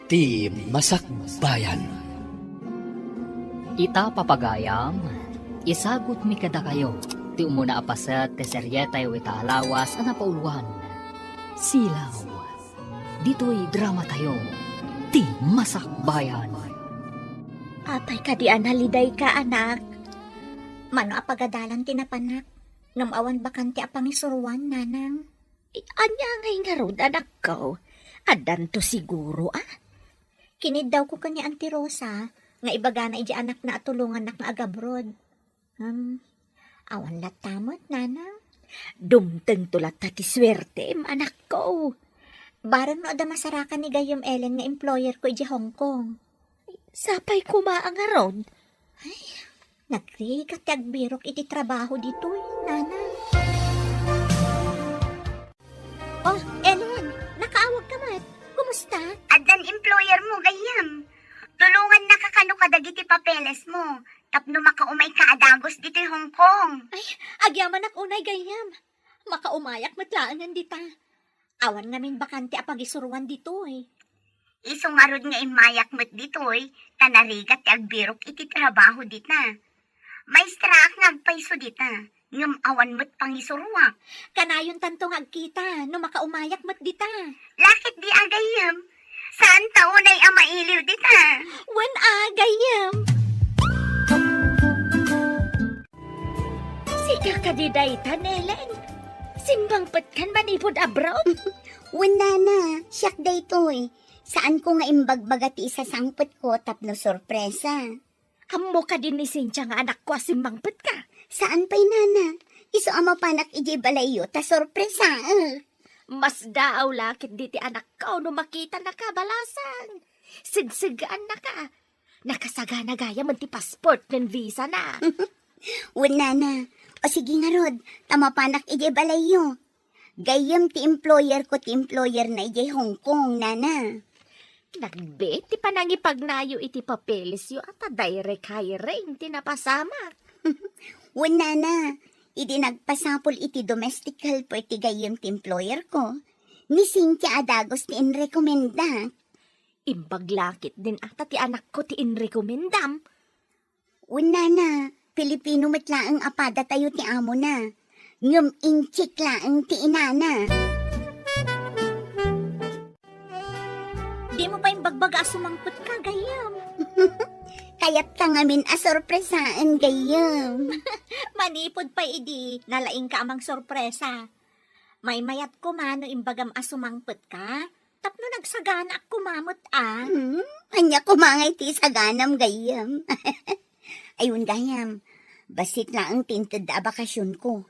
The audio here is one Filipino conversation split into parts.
Ti Masakbayan. Ita papagayam, isagot mi kada kayo, ti umuna apasat ti seryetay o itaalawas ana pauluan. Silaw, dito'y drama tayo, ti Masakbayan. Apay ka di analiday ka, anak. Mano apagadalan tinapanak. Ngamawan bakan ti apangisuruan, nanang. Anya ngay nga rod, anak ko. Adan to siguro, Kinid daw ko kanya Auntie Rosa, nga ibaga na iji anak na atulungan na nga agabrod. Awan latamot, nanang. Dumteng tulat ti swerte, anak ko. Baran no ada masarakan ni Gayom Ellen nga employer ko iji Hong Kong. Sapay kumaang nga rod. Ay, nagrigat ti agbirok iti trabaho dito, nanang. Oh, Ellen, nakaawag ka mat. Kumusta? Adan employer mo, gayam. Tulungan na kakano kadagiti papeles mo. Tapno makaumay ka adagos dito Hong Kong. Ay, agyaman ak unay gayam. Makaumayak matlaangan dita. Awan ngamin bakante apagisuruan dito Isungarod nga imayak met ditoy, tanarigat ti agbirok iti trabaho dita. Maestra ak nga agpaiso dita, ngam awan met pangisuruak. Kanayon tantong agkita, no makaumayak mat dita. Lakit di agayam, saan taon ay amailiw dita? Wen agayam. Sika ka di daytan, Ellen. Simbang petkan manipod abroad. Wala na, siyak day toy. Saan ko nga imbagbaga ti isa sangpet ko tapno sorpresa. Amo ka din ni Cynthia nga anak ko simbang pet ka. Saan pa'y nana? Iso ama panak iji balayo ta sorpresa. Mas daaw lakit di ti anak ko no makita na ka balasan. Sigsigaan na ka. Nakasagana gaya man ti passport ng visa na. Wala na. O sige nga rod, tama panak iji balayo. Gayam ti employer ko ti employer na iji Hong Kong, nana. Nagbet ti panangipagnayo iti papeles yo at direct hiring ti napasama. Wala na. Idi nagpasapol iti domestic helper ti gayam ti employer ko. Ni Cynthia Adagos ti inrekomenda. Imbaglakit din ata ti anak ko ti inrekomendam. Wala na. Pilipino matlaang apada tayo ti amo na. Ngum inchik laang ti inana. Di mo pa imbagbaga sumangpot ka, gayam. Kaya't ka ngamin asorpresaan gayam. Manipod pa idi, nalaing ka amang sorpresa. May mayat ko man no imbagam asumangpot ka, tapno nagsagana ak kumamot Anya kumangay ti saganam gayam. Ayun gayam, basit laang tinted a bakasyon ko.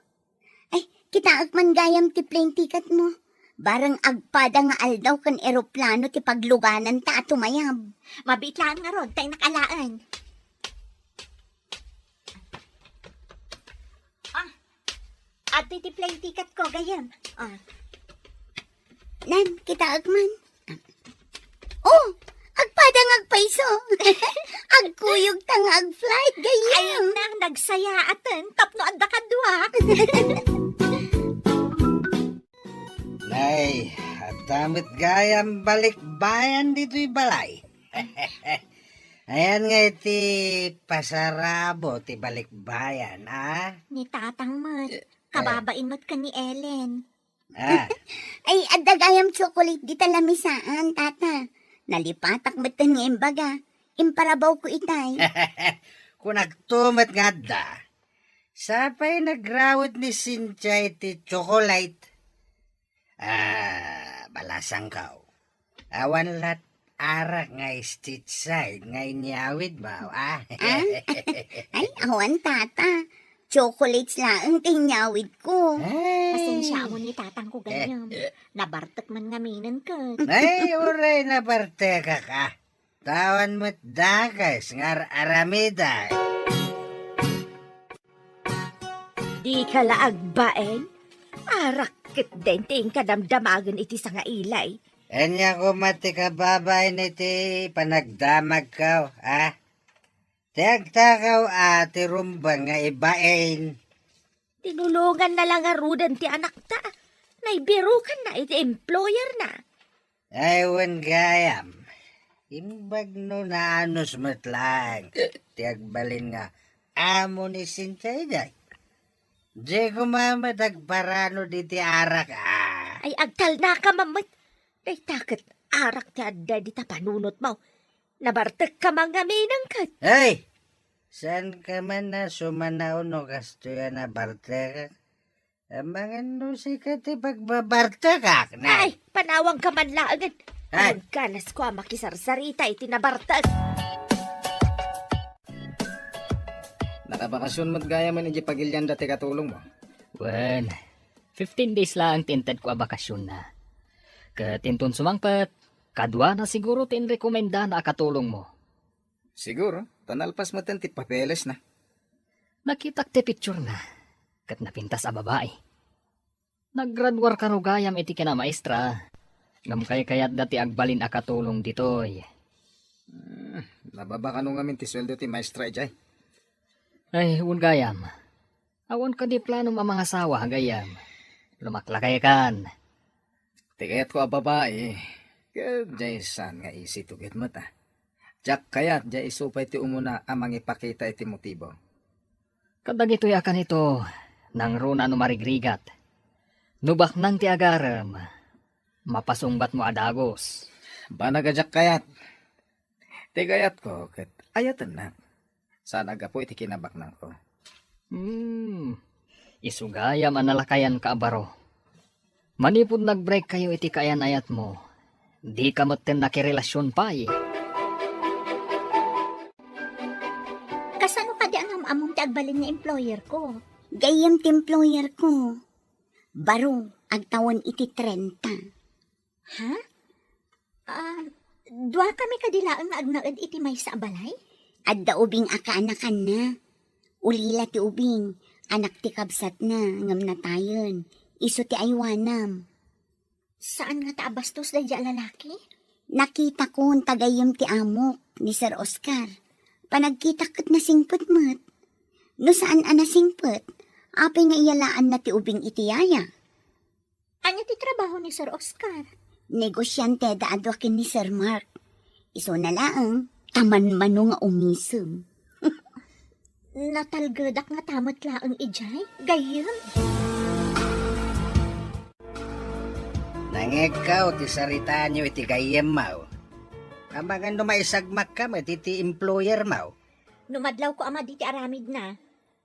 Ay, kita man gayam ti plane ticket mo. Barang agpada nga aldaw kan eroplano ti pagluganan ta at tumayab. Mabitlaan nga rod, tayo nakalaan. At ti plane ticket ko, gayam. Nan, kita agman. Oh, agpada nga agpaiso. Agkuyog ta nga agflight gayam. Ayun na, nagsaya atin, tapno adda kadwa. Nay, at damit gayam balik bayan dito'y balay. Ayan nga iti pasarabo ti balik bayan, Ni tatang mat, kababain mat ka ni Ellen. Ay, adda gayam chocolate di talamisaan, tata. Nalipatak beton nga imbaga. Imparabaw ko itay. Kung nagtumat nga da, sapay nagrawit ni Cynthia iti chocolate. Balasang kao. Awan lat arak nga stitch side nga inyawid ba? Ay, awan tata. Chocolates lang tinyawid ko. Pasensya mo ni tatang ko ganyan. Nabartak man ngaminan ka. Ay, uray na parte ka. Tawan mo't dagas ngar aramiday. Di ka laagbaen? Arakit din ting kadamdamagan iti sa nga ilay. Anya ko mati ka babay niti panagdamag ka, Tiyagtakaw ati rumbang nga ibain. Tinulungan na lang arudan ti anak ta. Naibiro ka na iti employer na. Aywan gayam. Imbag no naanos matlang. Tiagbalin nga. Amo ni Sinchay day. Di kumamat agparano di ti arak Ay, agtal na ka, mamit. Ay, takot arak ti adda di ta panunot mo. Nabartek ka mga minangkat. Hey! Saan ka man na sumanaw no kasto yan na bartekak? Amangan no si ka ti pagbabartekak na. Ay, panawang ka man laagad. Ay. Ay, kanas ko makisarsarita iti nabartek. Nakabakasyon mo't gaya man iti pagilyan dati katulong mo. Well, 15 days lang tinted ko a bakasyon na. Katinton sumangpat, kadwa na siguro tinrekomenda na akatulong mo. Siguro, tanalpas mo ti papeles na. Nakitak ti picture na, kat napintas a babae. Naggraduar ka no gayam iti kina maestra. Ngam kayat dati agbalin akatulong ditoy. Nababa ka nung amin ti sweldo ti maestra ijay. Ay, un gayam. Awan ka di plano mga asawa, gayam. Lumaklakay kan. Tigayat ko a babae. Kaya jay san nga isi tugit mo ta. Jak kayat jay isupay ti umuna amang ipakita iti motibo. Kadag ito'y akan ito, nang runa no marigrigat. Nubak nang ti agaram, mapasungbat mo adagos. Banagajak kayat. Tigayat ko kat ayatan na. Sana po iti kinabak nang ko. Isugayam analakayan ka abaro. Manipod nag-break kayo iti kayan ayat mo. Di ka maten nakirelasyon pa eh. Kasano ka di ang among ti agbalin nga employer ko? Gayam ti employer ko. Baro, agtawan iti 30. Ha? Dua kami kadilaan nga agnaed iti may sa balay? Adda ubing aka-anakan na. Ulila ti ubing, anak ti kabsat na, ngam na tayon. Iso ti aywanam. Saan nga taabastos da dya lalaki? Nakita ko ang tagayam ti amok ni Sir Oscar. Panagkita kat na singpot mat. No saan ana singpot? Apay nga iyalaan na ti ubing iti yaya. Anya ti trabaho ni Sir Oscar? Negosyante da adwakin ni Sir Mark. Iso na laang, taman mano nga umisem. Natalgadak nga tamot laang ijay? Gayam? Nangekaw ti sarita niyo iti gayem mau. Amangan no maisagmak ka iti employer mau. Numadlaw ko ama diti aramid na.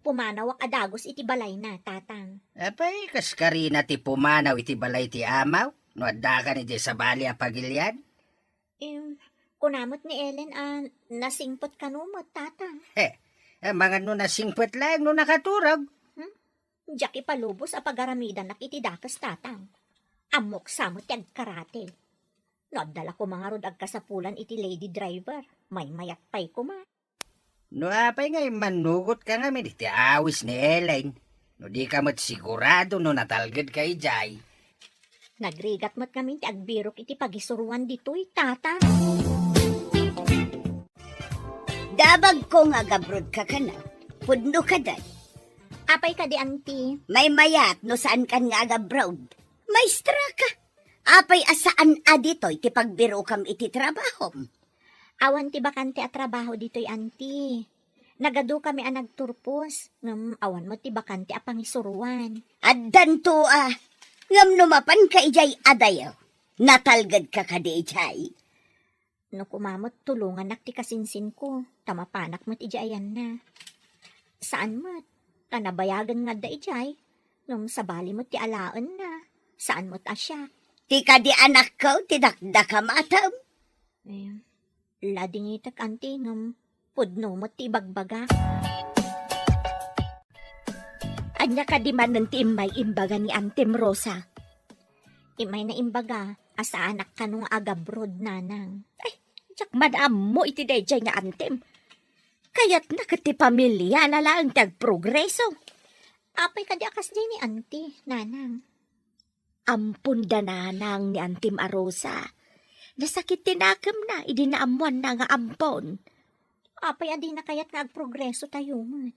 Pumanaw ak adagos iti balay na, tatang. Apay, kaskarina ti pumanaw iti balay ti amaw. No adda ka ni di sa bali a pagilyan. Kunamot ni Ellen, nasingpot ka numot, tatang. Mga no nasingpet lang no nakaturag. Diyak ipalubos a pagaramidan na iti dakas, tatang. Amok samot yag karate. Nadala ko mga rod agkasapulan iti lady driver. May mayat pay ko ma. No apay nga manugot ka nga iti awis ni Ellen. No di ka mat sigurado no natalgad kay Jay. Nagrigat mo't kami ti agbirok iti pagisuruan dito'y, tatang. Dabag ko nga gabrod ka na. Pudno ka dan. Apay ka di, auntie. May mayat no saan kan nga agabrod. Maestra ka. Apay asaan aditoy ti pagbiro kam iti trabaho. Awan ti bakante at trabaho dito'y, auntie. Nagado kami ang nagturpos. Awan mo ti bakante a pangisuruan. Addan to ngam numapan ka ijay adayaw. Natalgad ka di ijay. No kumamot tulungan nak ti kasinsin ko. Tamapanak mo't ijayan na. Saan mo't? Kanabayagan nga da ijay. Nung sabali mo't ti alaan na. Saan mo't asya? Ti ka di anak ko, tidakda ka matam. Ladingitak, auntie, ngam pudno mo't ti bagbaga. Anya ka di man ti imay imbaga ni Antem Rosa. Imay na imbaga, asa anak ka nung agabrod nanang. Ay, tsak madam mo iti dayjay nga Antem. Kaya't nakati pamilya na lang tagprogreso. Apay ka di akas di ni auntie, nanang. Ampun da nanang ni Antem Arosa. Nasakit tinakam na, idinaamuan na nga ampon. Apay adi na kaya't nga agprogreso tayo man.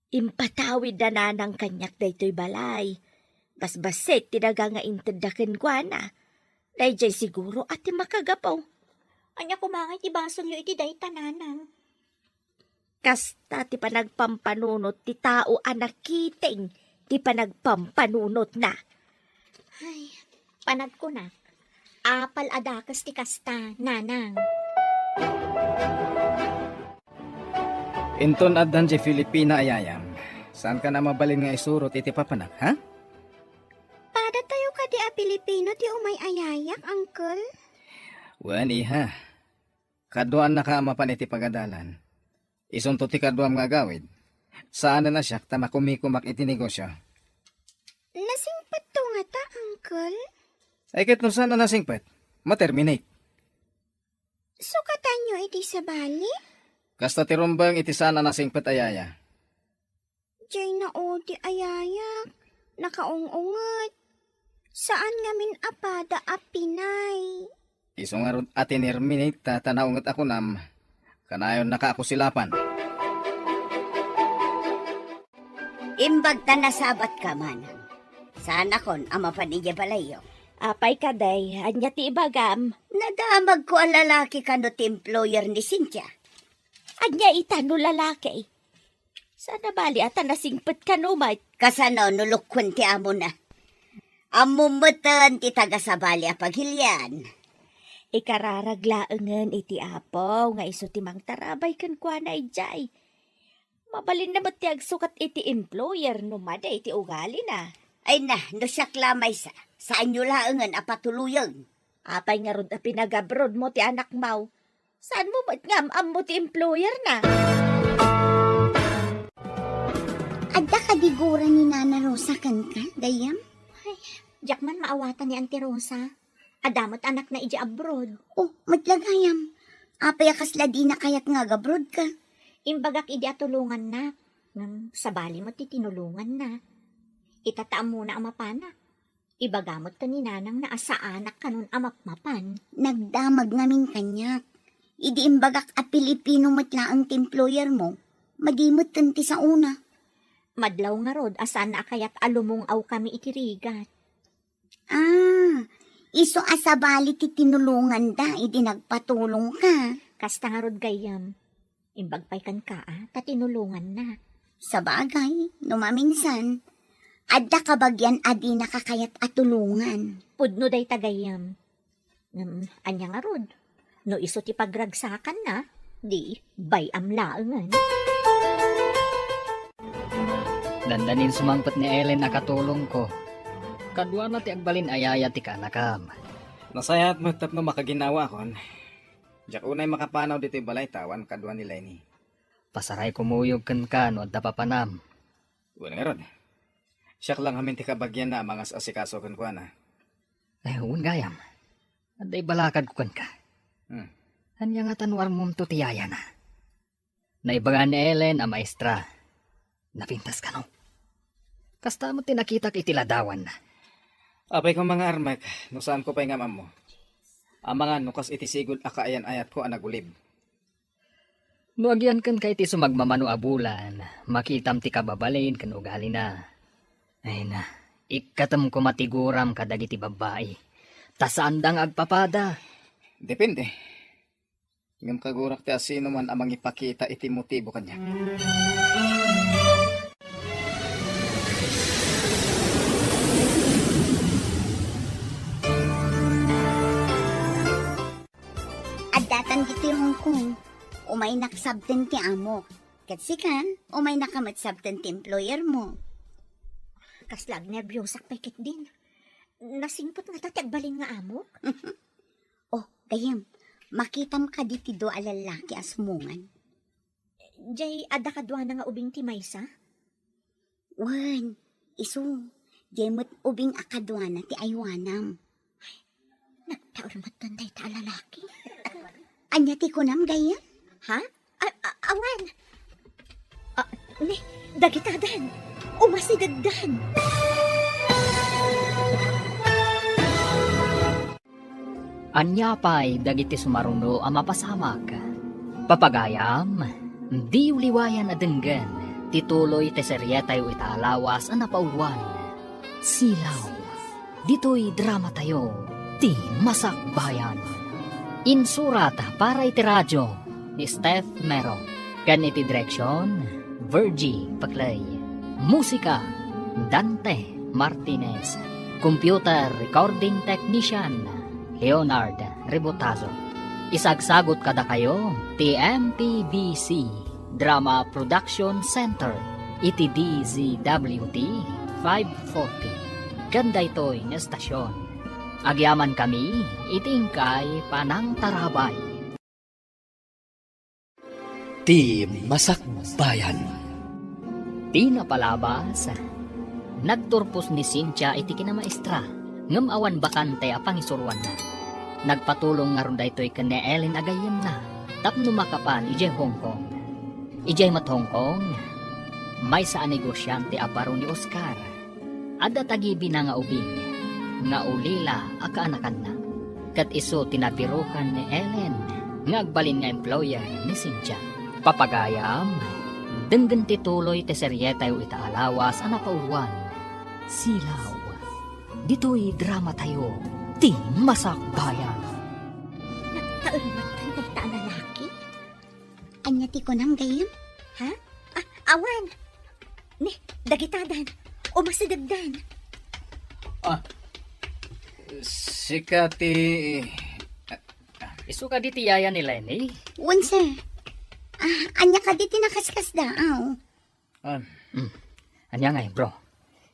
Impatawid na nanang kanyak daytoy balay. Basbaset tinaga nga intadaken kwa na. Dayjay siguro ati makagapaw. Anya kumangay ti basol yo iti day tananang. Kasta ti panagpampanunot ti tao anakiting ti panagpampanunot na. Ay, panag ko na. Apal adakas ti kasta, nanang. Inton addan di Filipina ayayam. Saan ka na mabalin nga isurot iti papanak, ha? Pada tayo ka di a Pilipino ti umay ayayak, Uncle. Wan iha. Kaduan na ka mapan iti pagadalan. Isunto ti kaduam nga gawid. Saan na siya tamakumikumak iti negosyo? Nasingpat to nga ta, Uncle. Ay ket no saan na nasingpet? Ma-terminate. Sukatan nyo iti sa bali? Kasta ti rumbang iti sana nasingpet ayaya. Jay na o di ayayak. Nakaungungot. Saan ngamin apada a Pinay? Iso nga rod atin terminate tatanaungat ako nam. Kanayon naka ako silapan. Imbag ta nasabat ka man. Sana kon ama panigya balayo. Apay ka day, anya ti ibagam. Nadamag ko ang lalaki ka no ti employer ni Cynthia. Anya itano lalaki. Sana bali ata nasingpet ka numay. Kasano nulukwin ti amo na. Amumutan ti taga sa bali a paghilyan. Ikararaglaengen iti apaw nga iso ti mang tarabay kan kwa na ijay. Mabalin na ti agsukat iti employer no mada iti ugali na. Ay na, no siya klamay sa. Saan nyo laengan a patuluyan? Apay nga rod a pinag-abroad mo ti anak mau. Saan mo ba't ngam mo ti employer na? Adda ka digura ni Nana Rosa kan ka, Dayam? Diyak man maawatan ni Auntie Rosa. Adamot anak na iji abroad. Oh, matlagayam. Apay kasla di na kayat nga gabrod ka. Imbagak idi atulungan na. Sa bali mo ti tinulungan na. Itataam mo na amapanak. Ibagamot ka ni nanang na asa anak kanun amapmapan. Nagdamag namin kanyak. Idi imbagak a Pilipino matla ang employer mo. Madimot kanti sa una. Madlaw nga rod asan na kayat alumong aw kami itirigat. Iso asabali ti tinulungan da, idi nagpatulong ka. Kasta nga rod gayam. Imbagpay kan ka ta tinulungan na. Sa bagay, numaminsan, adda kabagyan adi nakakayat at tulungan. Pudno day tagayam. Anya nga rod. No iso ti pagragsakan na, di bayam laengan. Dandanin sumangpet ni Ellen na katulong ko. Kadwa na ti agbalin ayaya ti kanakam. Nasayat mo tapno makaginawa kon. Diyak unay makapanaw dito balay tawan kadwa ni Lenny. Pasaray kumuyog kan no at dapapanam. Wala nga ron. Siyak lang hamin ti kabagyan na mga asikaso kan kwa na. Ay, huwag gayam. Aday balakad ko kan ka. Hanya nga tanwar mong tutiyaya na. Naibagan ni Ellen ang maestra. Napintas ka no. Kasta mo tinakita itiladawan na. Apay kong mga armak, no saan ko pa yung amam mo. Ang mga nukas itisigod akaayan ayat ko ang nagulib. Nuagyan kan kay ti sumagmamano abulan, makitam ti kababalin kan ugali na. Ay na, ikatam ko matiguram kadag iti babae. Tasandang agpapada. Depende. Ngam kagurak ti asino man amang ipakita iti motibo kanya. Adatan diti Hong Kong, umay naksabten ti amo. Kasi kan, umay nakamatsabten ti employer mo. Kaslag nervyosak pekit din. Nasingpot nga tatagbalin nga amok. Oh, gayam, makitam ka diti do alalaki asmungan. Jay, ada kadwa na nga ubing ti Maysa? Wan, iso, jemot ubing akadwana ti aywanam. Nagtaurmat tanday ta lalaki. Anya ti kunam gayam? Ha? Awan! Dagitadan! Umasidagdan! Anya pa'y dagiti sumaruno ang mapasamak. Papagayam, di uliwayan adenggan, tituloy teserya tayo italawas ang napauluan. Silaw, dito'y drama tayo, ti Masakbayan. Insurat para iti radyo ni Steph Mero. Kan iti direksyon, Virgie Paclay. Musika, Dante Martinez. Computer Recording Technician, Leonard Rebotazo. Isagsagot kada kayo, TMPBC Drama Production Center, iti DZWT 540. Ganda ito'y nga estasyon. Agyaman kami, itingkay panang tarabay. Ti Masakbayan. Di napalabas. Nagturpos ni Cynthia iti kinamaestra. Ngam awan bakante apang isuruan na. Nagpatulong nga ron daytoy ken ni Ellen agayem na. Tapno makapan ijay Hong Kong. Ijay mat Hong Kong. May sa negosyante aparo ni Oscar. Ada tagibi na nga ubing. Nga ulila akaanakan na. Kat iso tinapirukan ni Ellen. Nga agbalin nga employer ni Cynthia. Papagayam. Denggen tituloy te seryeta yu itaalawas ana pauluan. Silaw. Dito'y drama tayo. Ti Masakbayan. Nagkaulmatan dahil ta lalaki? Anya ti ko nam gayam? Ha? Awan. Ni, dagitadan. O masidagdan. Sika ti... Isu ka di tiyaya ni Lenny. Unsa? Anya ka di tinakaskas daaw. Anya nga bro.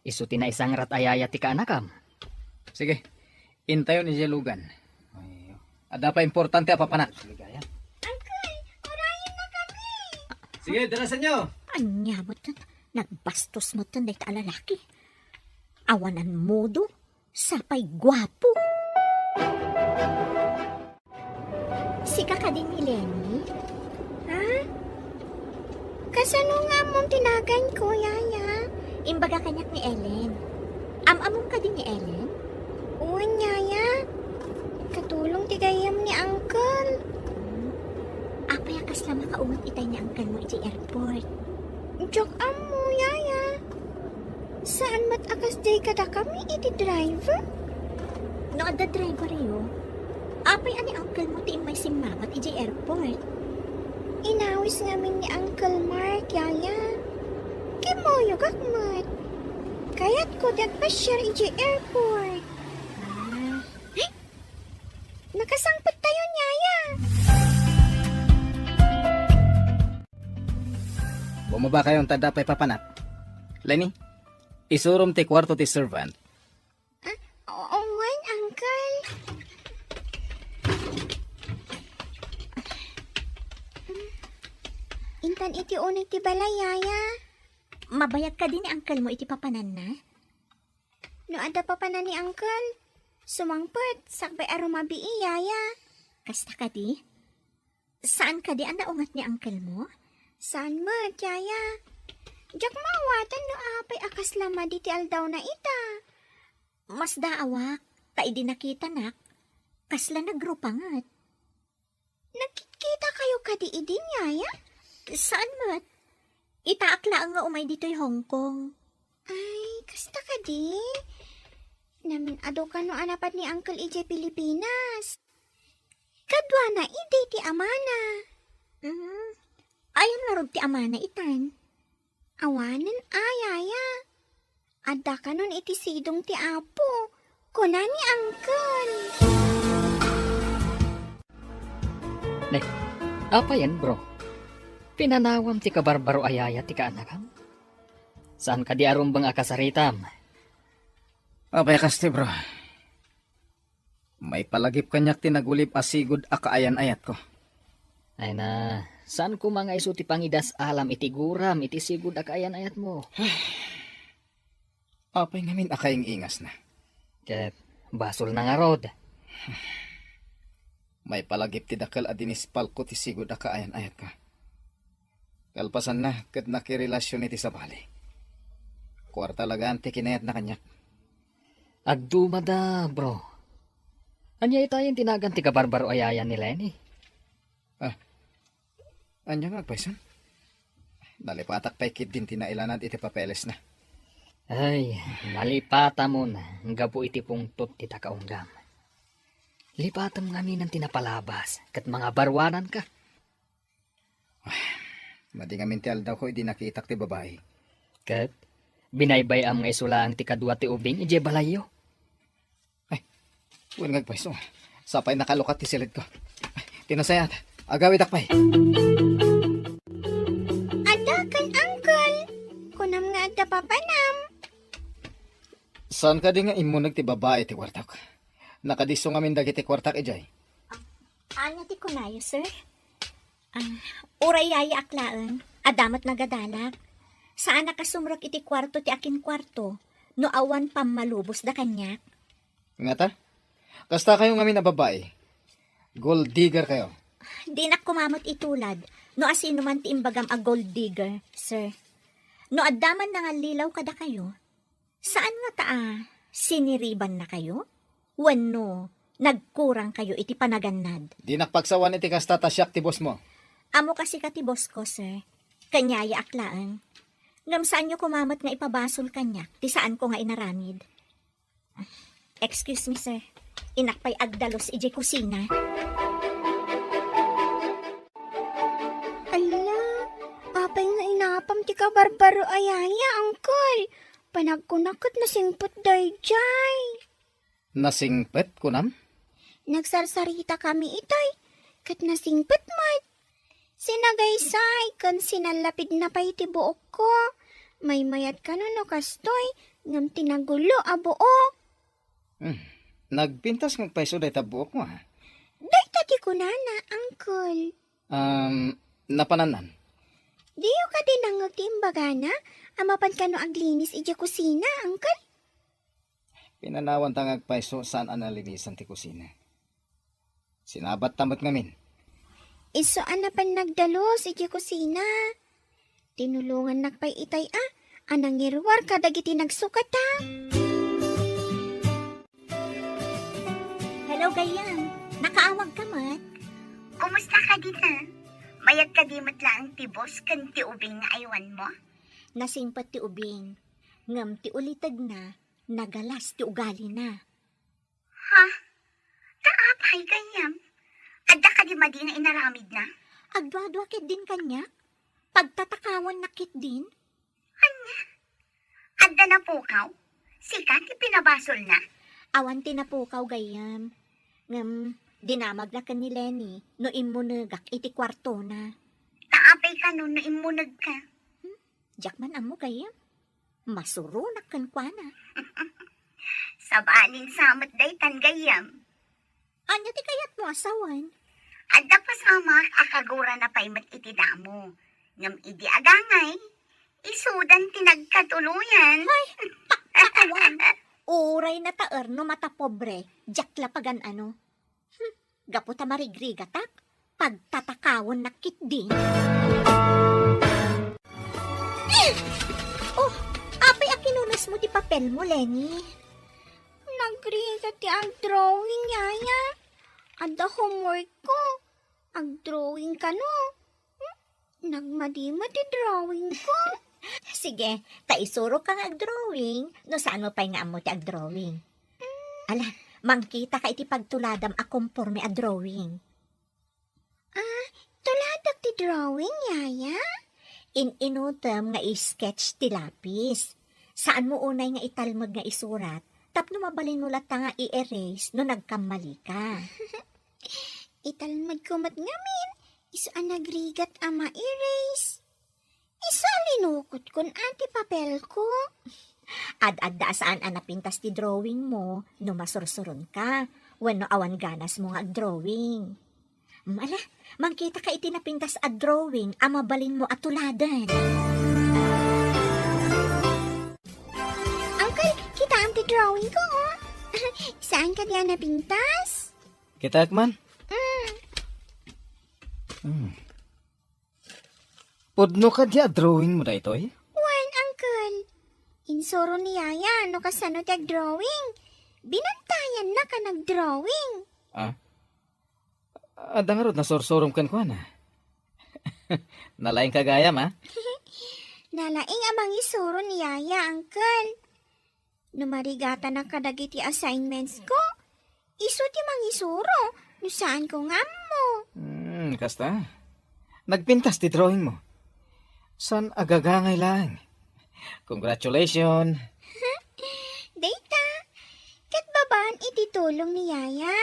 Isu tina isang rat ayaya ti kaanakam. Sige, intayo ni Jelugan. Ada pa importante apa panak? Sige, darasan nyo. Anya mo tan. Nagbastos mo tan dahil ta lalaki. Awanan modo. Sapay gwapo. Sika ka din ni Lenny? Ha? Kasano nga mong tinagan ko, yaya? Imbaga kanyak ni Ellen. Amamong ka din ni Ellen? Uwan, yaya. Katulong ti gayam ni uncle. Apay akas lang makaumat itay ni uncle mo iti airport. Joke mo, yaya. Saan mat akas day kada kami iti driver? No, ada driver yo. Apay ani uncle mo ti may simamat iti airport. Inawis ngamin ni Uncle Mark, yaya. Kimoyo kakmat. Kaya't ko dagpasyar iti airport. Ay! Nakasangpot tayo, yaya. Bumaba kayong tada pa'y papanat. Lenny, isurum ti kwarto ti servant. Owan, uncle. Intan iti unay ti balay, yaya. Mabayag ka din ni uncle mo iti papanan na? No ada pa na ni uncle. Sumangpot, sakbay arumabi yaya. Kasta ka di? Saan ka di ang naungat ni uncle mo? Saan mo, yaya? Jak mawatan no apay akas lama di ti aldaw na ita. Mas daawak, ta idi nakita nak. Kasla nagrupangat. Nakikita kayo kadi idin, yaya? Saan mo? Itaakla nga umay dito'y Hong Kong. Ay, kasta ka di? Namin ado ka no anapat ni Uncle EJ Pilipinas. Kadwa na ide ti amana. Ayon nga ron ti amana itan. Awanan ayaya. Adda ka nun iti sidong ti apo. Kuna ni Uncle. Apa yan bro? Pinanawam ti kabarbaro ayaya ti kaanakam? Saan ka di arumbang akasaritam? Abay kaste bro. May palagip kanyak tinagulip asigod akaayan ayat ko. Ay na, saan ko mga iso ti pangidas alam iti guram iti sigud akaayan ayat mo? Apay ngamin akayang ingas na. Ket basol na nga rod. May palagip ti dakal adinis palko ti sigud akaayan ayat ka. Kalpasan na ket nakirelasyon iti sabali. Kwarta lagaan ti kinayat na kanyak. Agdumada bro. Anya itayin tinagan ti kabarbaro ayayan ni Lenny. Anya nga paisan? Nalipatak pa'y kid din tinailanad iti papeles na. Ay, malipata mo na. Nga po iti pungtot ti takaunggam. Lipatan kami ng tinapalabas, kat mga barwanan ka. Madi nga mental daw ko, hindi nakita ti babae. Kat, binaybay ang mga isula ang tikadwa ti ubing, ije balayo. Huwag ngagpaiso. Sapay nakalukat ti silid ko. Tinasayat. Agawid akpay. Adakan, Uncle. Kunam nga agda papanam. Saan ka di nga imunag ti babae ti kwartak? Nakadiso nga min dagiti kwartak ijay. Anya ti kunayo, sir? Uray yaya aklaan, adamat nagadalak. Saan nakasumrok iti kwarto ti akin kwarto, no awan pamalubos da kanyak? Nga ta? Kasta kayo nga min na babae. Gold digger kayo. Di na kumamot itulad, no asino man ti imbagam a gold digger, sir. No adaman na nga lilaw kada kayo, saan nga siniriban na kayo? Wano, nagkurang kayo iti panagannad. Di nakpagsawan iti kasta tasyak ti boss mo. Amo kasi ka ti boss ko, sir. Kanyaya aklaan. Ngam saan nyo kumamot nga ipabasol kanyak, ti saan ko nga inaramid. Excuse me, sir. Inakpay agdalos ije kusina. Ala, apay nga inapam ti ka barbaro ayaya, Uncle. Panagkunakot na singpot dayjay. Nasingpet kunam? Nagsarsarita kami itoy, kat nasingpot mat. Sinagaysay, kan sinalapid na pa iti buok ko. May mayat ka no kastoy, ngam tinagulo a buok. Nagpintas ng paiso day tabuok mo ha? Day tati ko na, Uncle. Napananan. Diyo ka din ang agtimbagana, amapan ka no aglinis iti kusina, Uncle. Pinanawan tangag paiso saan analinisan ti kusina. Sinabat tamot ngamin. Iso anapan nagdalos iti kusina. Tinulungan nakpay itay anang irwar kadagiti nagsukata. Hello, Gayam. Nakaawag ka mat? Kumusta ka din ha? Mayag ka di matlaang ti boss kan ti ubing nga aywan mo? Nasingpat ti ubing. Ngam ti ulitag na, nagalas ti ugali na. Ha? Taapay ganyam? Adda ka di madi nga inaramid na? Agdwa-dwa kit din kanya? Pagtatakawan na kit din? Adda na pukaw? Sikat ipinabasol na? Awan tinapukaw gayam. Ngam, dinamaglakan ni Lenny, no imunagak iti kwarto na. Taapay ka no imunag ka. Jakman amo gayam. Masurunak kan kwa na. Sabanin samot day tan gayam. Anya ti kayat mo asawan? Adda pasama akagura na paymat iti damo. Ngam idi agangay. Isudan tinagkatuluyan. Awan, uray na taer no mata pobre, jakla pagan ano. Gapo ta marigrigatak, pagtatakawon na kit din. Oh, apay akinunas mo di papel mo, Lenny. Nagriga ti ang drawing, yaya. Ada homework ko. Ang drawing ka no. Nagmadima ti drawing ko. Sige, taisuro kang ag-drawing, no saan mo pa'y nga amo ti ag-drawing. Ala, mangkita ka iti pagtuladam a conforme a drawing. Tuladak ti drawing, yaya. In-inutem nga i-sketch ti lapis. Saan mo unay nga italmag nga isurat, tapno mabalin mo lata nga i-erase no nagkamali ka. Italmad ko mat ngamin. Iso ang nagrigat ama erase. Iso linukot kun ati papel ko. Ad-adda saan anapintas ti drawing mo no masursuron ka. Wenno awan ganas mo nga ag-drawing. Mala, mangkita ka iti napintas a drawing a mabalin mo at tuladan. Uncle, kita ang ti drawing ko, oh. Saan ka diyan napintas? Kita man? Pudno ka diya drawing mo da ito eh? Wan, Uncle. Insoro ni Yaya, no kasano tag drawing. Binantayan na ka nag-drawing. Adang arod na sorsorom kan ko na. Nalaing kagayam ha? Nalaing amang isuro ni Yaya, Uncle. Numarigata na kadagiti assignments ko. Iso ti mangisuro. No saan ko nga mo? Kasta. Nagpintas ti drawing mo. San agagangay lang. Congratulations. Data, kat babaan ititulong ni Yaya.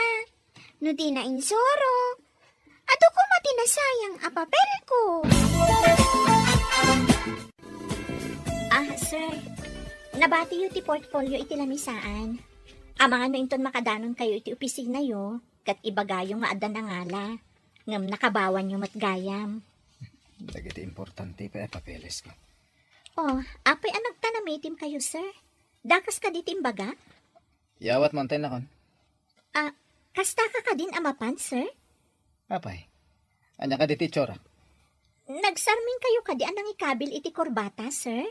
No di na insuro. Ato ko matinasayang a papel ko. Sir. Nabati yu ti portfolio iti lamisaan. Amangan no inton makadanon kayo iti opisina yo, kat ibagayo nga adan na ngala. Ngam nakabawan yu matgayam. Dagiti importante pa papeles ko. Apay ang nagtanamitim kayo, sir. Dakas ka di timbaga? Yawat mountain na kon. Kasta ka din amapan, sir? Apay. Anya ka diti tsura. Nagsarming kayo kadi anang ikabil iti korbata, sir?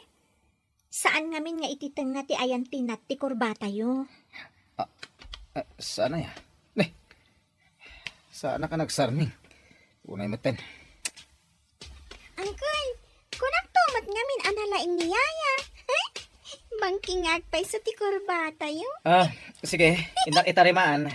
Saan ngamin nga ititeng nga ti ayan tinat ti korbata yo? Sana ya? Sana ka nagsarming. Unay maten. Uncle, kunak tumat ngamin analaing ni Yaya. Mangkingat pa'y sa ti korbata yo. Sige. Indak itarimaan.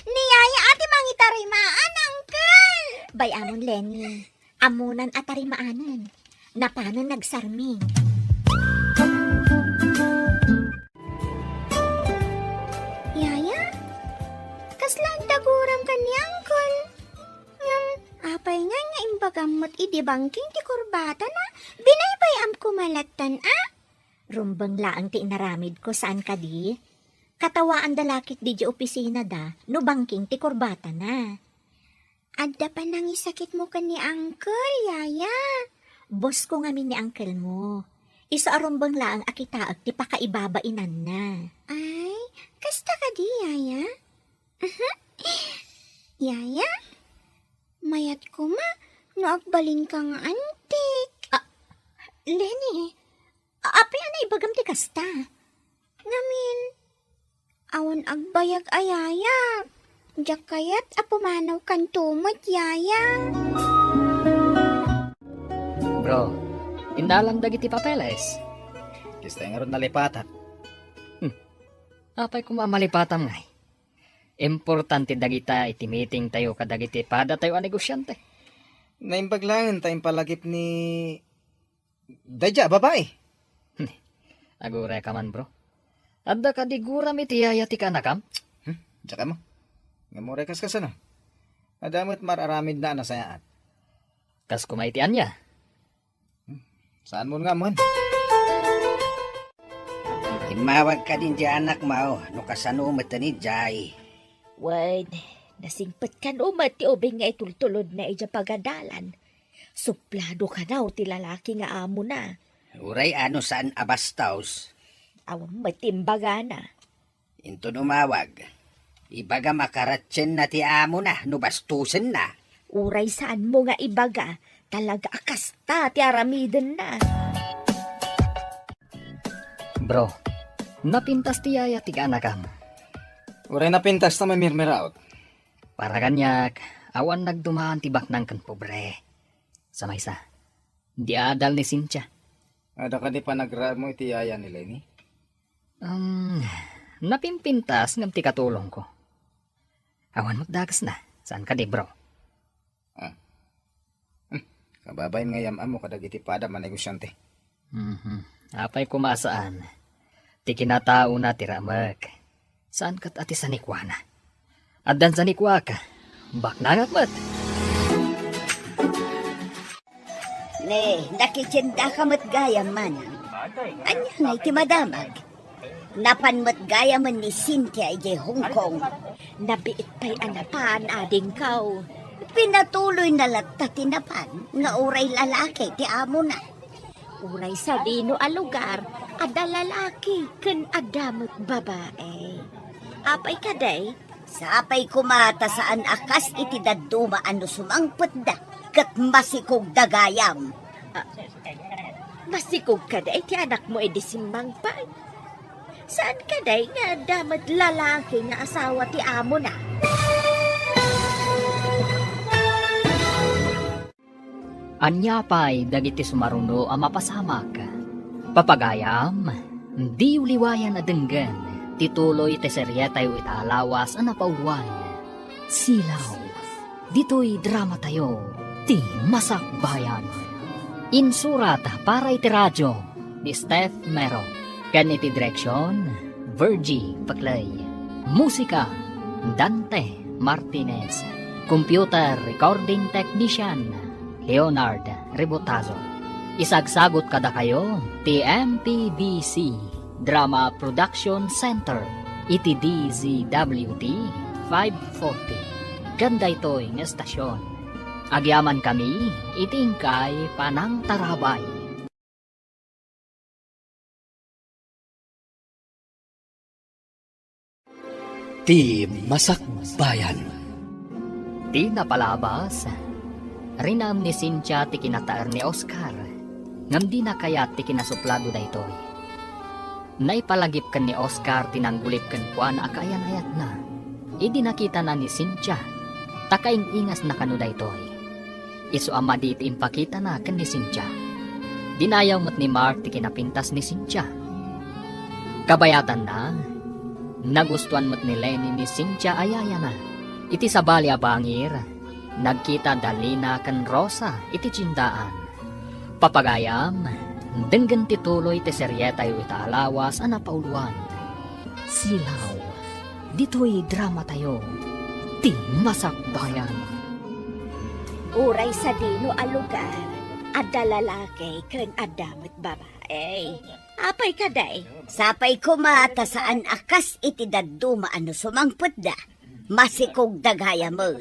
Ni Yaya ati mangitarimaan, Uncle! Bay amon, Lenny. Amunan atarimaanan. Napanan nagsarming. Yaya? Kaslang daguram ka ni Uncle. Apay nga imbagamot idibangking ti kurbata na. Binaybay am kumalatan, Rumbang laang ti inaramid ko saan ka di. Katawaan dalakit di opisina da, no bangking ti kurbata na. Adda pa nang isakit mo ka ni Uncle, Yaya. Boss ko ngamin ni Uncle mo. Isa arumbang laang akitaag ti pakaibabainan na. Ay, kasta ka di, Yaya? Yaya? Mayat ko ma, no agbalin ka nga antik. Lenny, api anay ibagam ti kasta. Ngamin, awan agbayag ayaya. Diyak kayat apumanaw kan tumot, Yaya. Bro, inalam dagiti papeles. Kista nga ron nalipatat. Apay kumamalipatam ngay. Importante dagita iti meeting tayo kadagiti pada tayo a negosyante. Naimbaglangan tayong palagip ni... Dadya, babae. Agure ka man, bro. Adda ka di guram iti yaya ti kanakam? Tsaka mo. Nga mo rekas ka sana. Adamot mararamid na nasayaan. Kas kumaitian niya. Saan mo nga mo? Himawag ka din di anak mo. No kasano umatani jay. Wad, nasingpat kan umat ti ubing nga itultulod na ija pagadalan. Suplado ka daw ti lalaki nga amo na. Uray ano saan abastaws. Awang matimbaga na. Into numawag. Ibaga makaratsen na ti amo na. No bastusen na. Uray saan mo nga ibaga, talaga akasta ti aramiden na. Bro, napintas ti yaya ti kanakam. Uray na pintas na mamirmiraot. Para kanyak, awan nagdumaan ti baknang kan pobre. Sa maysa, di adal ni Cynthia. Ada ka di pa nagrab mo iti yaya ni Lenny? Napimpintas ngam ti katulong ko. Awan magdagas na. Saan ka di, bro? Kababayin nga yamam mo kadagiti pada manegosyante. Apay kumasaan. Ti kinatao na ti ramak. Saan kat ati sanikwana? Addan sanikwa ka. Baknangat mat. Ne, nakitsinda ka matgayam man. Anya nga iti madamag. Napan matgayam man ni Cynthia iti Hong Kong. Nabiit pa'y anapan ading kaw. Pinatuloy na latta tinapan nga uray lalaki ti amo na. Uray sa dino a lugar, ada lalaki, ken adamot babae. Apay kaday, Sapay kumata saan akas iti daduma ano sumangpot da kat masikog dagayam. masikog kaday ti anak mo edisimbang pa. Saan kaday nga damat lalaki nga asawa ti amo na? Anya pa'y dagiti sumaruno ang mapasamak. Papagayam, di uliwayan na denggan, ti tituloy ti serye tayo itaalawas ang napauluan. Silaw, dito'y drama tayo, ti Masakbayan. Insurat para iti radyo ni Steph Mero. Ganiti direksyon, Virgie Paclay. Musika, Dante Martinez. Computer Recording Technician, Leonard Rebotazo. Isagsagot kada kayo, ti MPBC Drama Production Center, iti DZWT 540. Ganda ito'y ng estasyon. Agyaman kami, itingkay panang tarabay. Ti Masakbayan. Di napalabas. Rinam ni Cynthia ti kinataar ni Oscar. Ngam di na kayat ti kinasuplado da ito'y. Naipalagip kan ni Oscar tinanggulip kan kuan akayan-ayat na. Idi nakita na ni Cynthia. Takaing ingas na kanuda ito'y. Isu ama di iti impakita na kan ni Cynthia. Dinayaw mo't ni Mark ti kinapintas ni Cynthia. Kabayatan na. Nagustuhan mo't ni Lenny ni Cynthia ayaya na. Iti sabali abangir. Nagkita dalina kan Rosa iti tsindaan. Papagayam, denggan tituloy ti seryeta yu itaalawas ang napauluan. Silaw, dito'y drama tayo, ti Masakbayan. Uray sa dino a lugar, adda lalaki ken adamot babae. Apay kaday? Sapay ko mata saan akas iti daddo maano sumangput da. Masikog dagaya mo.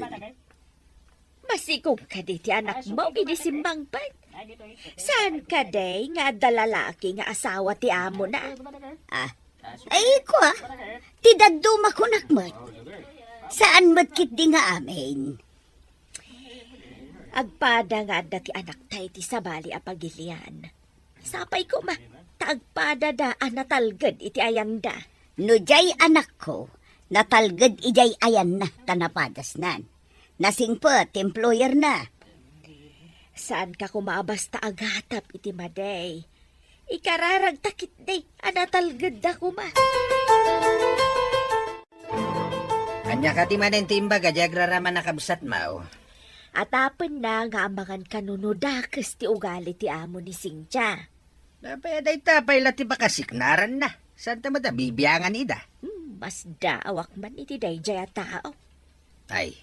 Masikog ka di ti anak mo, idisimbang pag. Saan ka day nga adda lalaki nga asawa ti amo na? Ay ko ti daddo makunakmat. Saan matkit di nga amin? Agpada nga adda ti anak tay ti sabali a pagilian. Sapay ko ma, taagpada da natalged iti ayanda. No jay anak ko, natalged ijay ayan na tanapadas nan. Nasingpet, employer na. Saan ka kumabasta agatap iti maday? Ikararag takit day, natalged da kuma. Anya ka ti manen timbaga, jagraraman nakabsat mao. Atapen na nga amangan kanunodakas ti ugali ti amo ni Cynthia. Napayaday tapay lati bakasiknaran na. Saan ta bibiyangan ida? Mas daawak man iti dayjay a tao. Ay,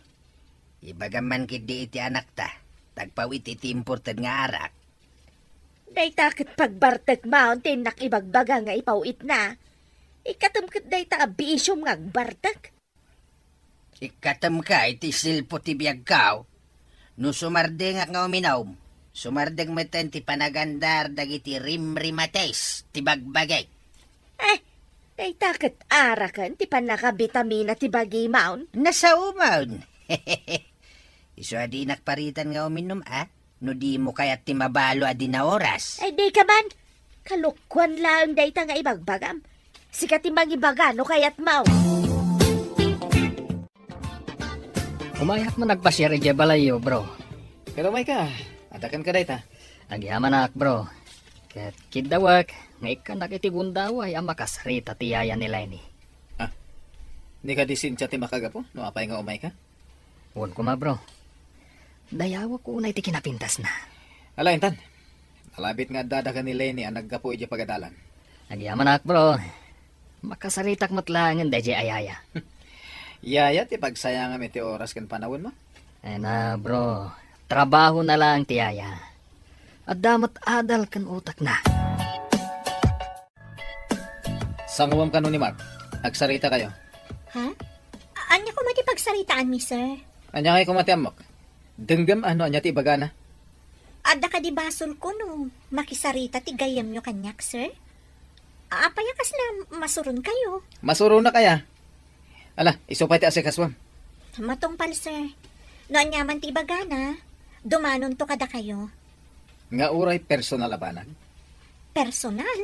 ibagaman kidi iti anak ta. Tagpawit iti imported nga arak. Day takit pagbartag mountain nakibagbaga nga ipawit na. Ikatamkat day ta abisyong nga agbartag. Ikatam ka iti silpo ti biyag kao. No sumarde nga uminaw. Sumardeng meten ti panagandar dagiti rimrimates ti bagbagay. Day takit arakan ti panakabitamina ti bagi maun. Nasa umawn. Iso adi nakparitan nga uminom no di mo kayat ti mabalo adi na oras. Ay di ka man, kalukwan lang day ta nga ibagbagam. Sikat ti magibaga no kayat maun. Umayak mo nagpasyari di balayo, bro. Pero may ka, adakan ka dayta. Agyaman ak, bro. Kat kidawak, nga ikanak iti gundaway ang makasrita ti yaya ni Lenny. Di ka disin ti makagapo, no apay nga umay ka? Huwag ko ma, bro. Dayawa ko na iti kinapintas na. Ala, intan. Alabit nga dadakan ni Lenny ang naggapo iti pagadalan. Agyaman ak, bro. Makasaritak matlangan dahi ayaya. Yaya, ti pagsayangam iti oras kan panawon mo? Ay na, bro. Trabaho na lang ti yaya. At damat adal kan utak na. Sangawam ka nun ni Mark. Agsarita kayo. Ha? Anya ko matipagsaritaan mi, sir? Anya kayo kumatiamok. Denggam anya ti bagana. Adda ka di basol ko no. Makisarita ti gayam nyo kanyak, sir? Apayakas na masurun kayo. Masuro na kaya. Ala, isupay ti asikaswam. Matungpal, sir. Noon yaman ti bagana, dumanon to kada kayo. Nga uray personal abanag. Personal?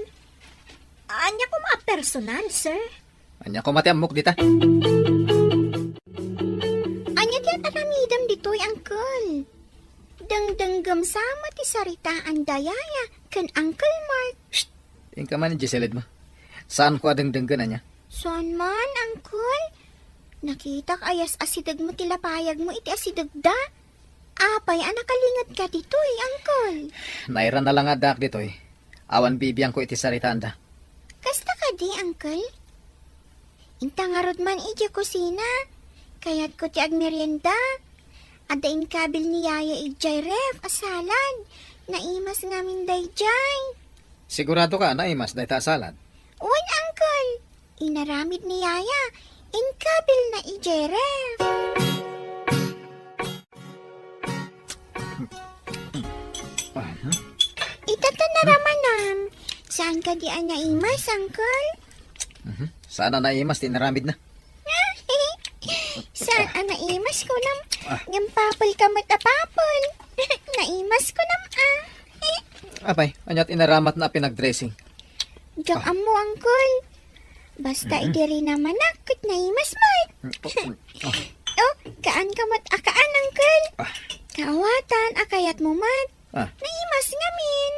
Anya ko personal, sir? Anya kumatiamok dita. Anya ti aramidam dito'y angkol. Dangdanggam sama ti saritaan dayaya kan Uncle Mark. Tingka man Giselid mo. Saan ko adang denggan anya? Saan man, Angkol? Nakita ka ayas asidag mo tilapayag mo iti asidag da. Apay, anakalingat ka dito Angkol. Naira na lang adak dito eh. Awan bibiyang ko iti saritaan da. Kasta ka di, Angkol? Intangarod man iti kusina. Kaya't ko ti agmerienda. Adain kabil ni Yaya ijay ref, asalan. Naimas ngamin dayjay. Sigurado ka na imas dahi ta salad. Uwan, Angkol. Inaramid ni Yaya. Inkabil na ijay ref. Ano? Itata naramanam. Saan ka di naimas, Angkol? Sana na imas, tinaramid na. Saan naimas ko nam? Yung papal ka matapapal. Naimas ko nam Apay, anyat inaramat na pinag-dressing. Diyak amo, Angkol. Basta idiri naman akit naimas mat. Oh, kaan ka mat akaan, Angkol. Kaawatan, akayat mo mat. Naimas ngamin.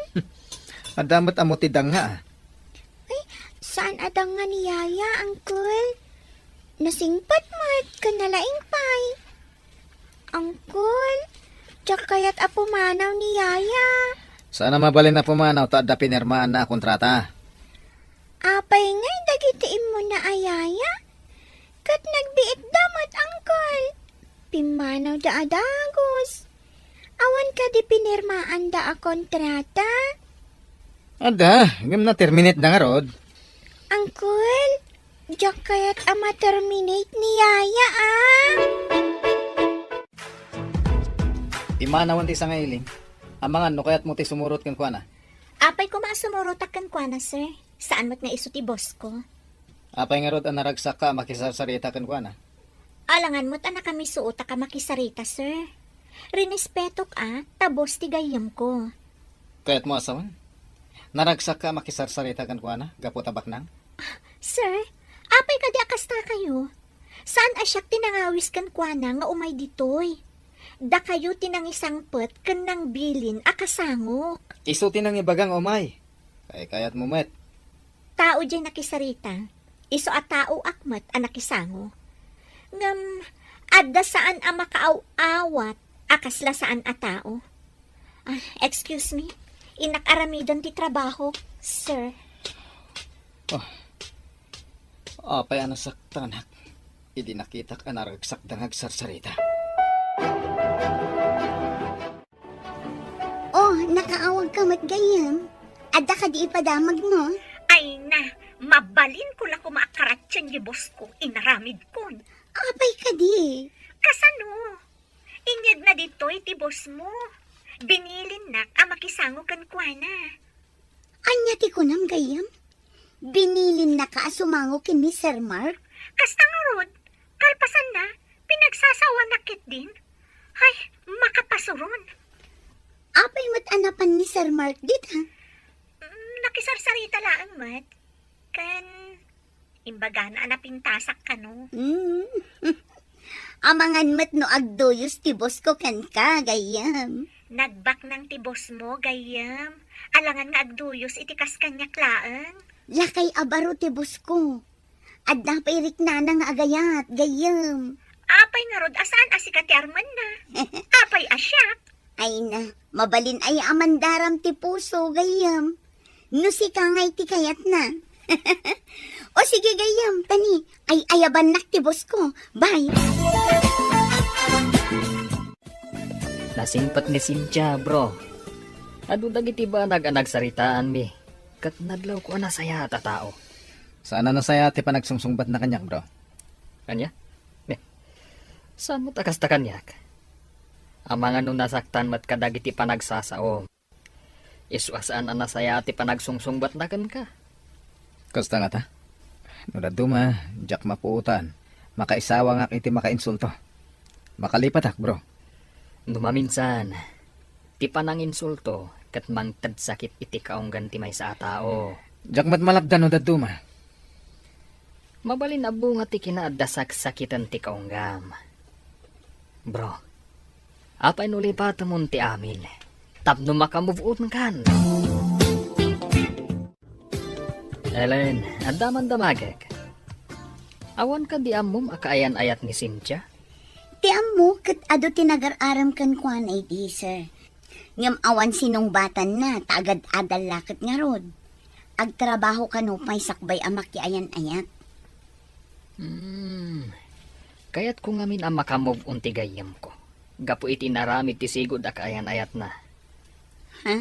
Adamat amo tidang nga. Saan adang nga ni Yaya, Angkol? Nasingpat mat, kanalaing pay. Angkol, diyak kayat apo manaw ni Yaya. Sana mabalin na pumanaw ta da pinirmaan na kontrata. Apay ngay, dagitiin mo na ayaya. Kat nagbiit damat, Angkol. Pimanaw da adagos. Awan ka di pinirmaan da a kontrata. Ada, ngam na terminate na nga rod. Angkol, diyak kayat ama terminate ni Yaya Imanawan ti sa ngailing. Amangan no kayat mo ti sumurot kan kuana. Apay ko maasumurotak kan kwa na, sir. Saan mo't nga iso ti boss ko? Apay nga rod ang naragsak ka makisarsarita kan kuana. Alangan mo't anak kami suota ka makisarita, sir. Rinespetok tabos ti gayam ko. Kayat mo asawan. Naragsak ka makisarsarita kan kuana. Gapo tabak nang. Sir, apay ka di akasta kayo. Saan asyak tinangawis kan kwa na nga umay ditoy? Da kayo tinangisangpet ken nang bilin akasangok. Isuti nang ibagang umay. Kayat mo met. Tao dyan nakisarita. Iso a tao akmat a nakisango. Ngam, adda saan a makaaw-awat akasla saan a tao. Excuse me. Inakaramidan ti trabaho, sir. Apay anasaktanak. Idi nakitak anaragsak dangag sarsarita. Oh, nakaawag ka matgayam. Adda ka di ipadamag no? Ay na, mabalin ko lang kumakaratsyan ni boss ko, inaramid kon. Apay ka di. Kasano? Inyag na dito iti boss mo. Binilin na ang makisango kan kuana. Anya ti ko nam gayam. Binilin na ka asumango kin ni Sir Mark. Kasta nga rod, kalpasan na, pinagsasawa nakit din. Ay, makapasuron. Apay mat anapan ni Sir Mark dit ha? Nakisarsarita laang mat. Kan, imbaga na anapintasak ka no. Amangan mat no agdoyos ti boss ko kan ka gayam. Nagbak ng tibos mo, gayam. Alangan nga agduyos itikas kanyak laang. Lakay abaro ti boss ko. Adda pa irik na nga agayat gayam. Apay nga rod, asaan asikati arman na? Apay asyak. Ay na, mabalin ay amandaram ti puso gayam. No si kangay ti kayat na. O sige gayam, tani, ay ayaban nak ti boss ko. Bye. Nasingpat ni Cynthia, bro. Adu dagiti ba nagsaritaan mi? Kat nadlaw ko saya ta tao. Sana nasaya ti panagsungsungbat na kanyak bro. Kanya? Saan mo takas ta kanyak? Amangan nung nasaktan mat kadagiti panagsasao. Isuasaan ang nasaya ti panagsungsungbat na kan ka. Kasta nga ta? Nula duma, jak mapuutan. Makaisawa nga iti makainsulto. Makalipat bro. Numaminsan, ti pananginsulto kat mangtad sakit iti kaunggan ti may sa tao. Jak mat malabdan no daduma. Mabalin abo nga ti kinaadasak sakitan ti kaunggam. Bro, apay nulipat mo ti amin. Tapno makamove on kan. Ellen, andaman damagek. Awan ka di amom akaayan ayat ni Cynthia? Ti amo, kat ado tinagar-aram kan kuan ay di, sir. Ngam awan sinong batan na, taagad adal lakit nga rod. Agtrabaho ka no, may sakbay amak ki ayan-ayat. Kaya't kung amin ang makamove unti gayam ko. Gapo iti naramid ti sigod akaayan ayat na. Ha?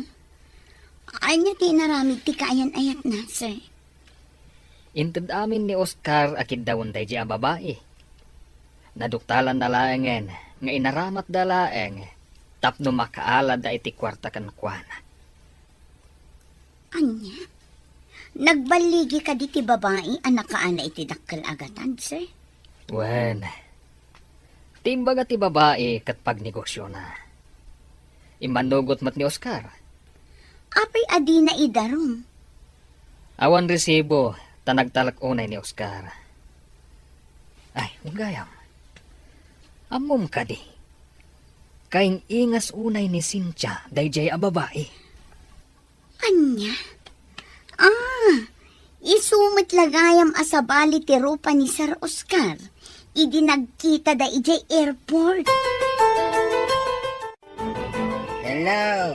Anya ti naramid ti kaayan-ayat na, sir. Inted amin ni Oscar akid dawon day ang babae. Naduktalan na laengen, nga inaramat da laeng, tapno makaalad da iti kwarta kan kuana. Anya? Nagbaligi ka di ti babae, anak ka ana iti dakkel agatan, sir. Wen, timbaga ti babae kat pagnegosyo na. Imanugot mat ni Oscar. Apay adi na idarom. Awan resibo, tanagtalak unay ni Oscar. Ay, ugayam. Amom ka di. Kaing ingas unay ni Cynthia, dayjay a babae. Anya? Isumit lagayam asabali ti rupa ni Sir Oscar. Idi nagkita da ijay airport. Hello,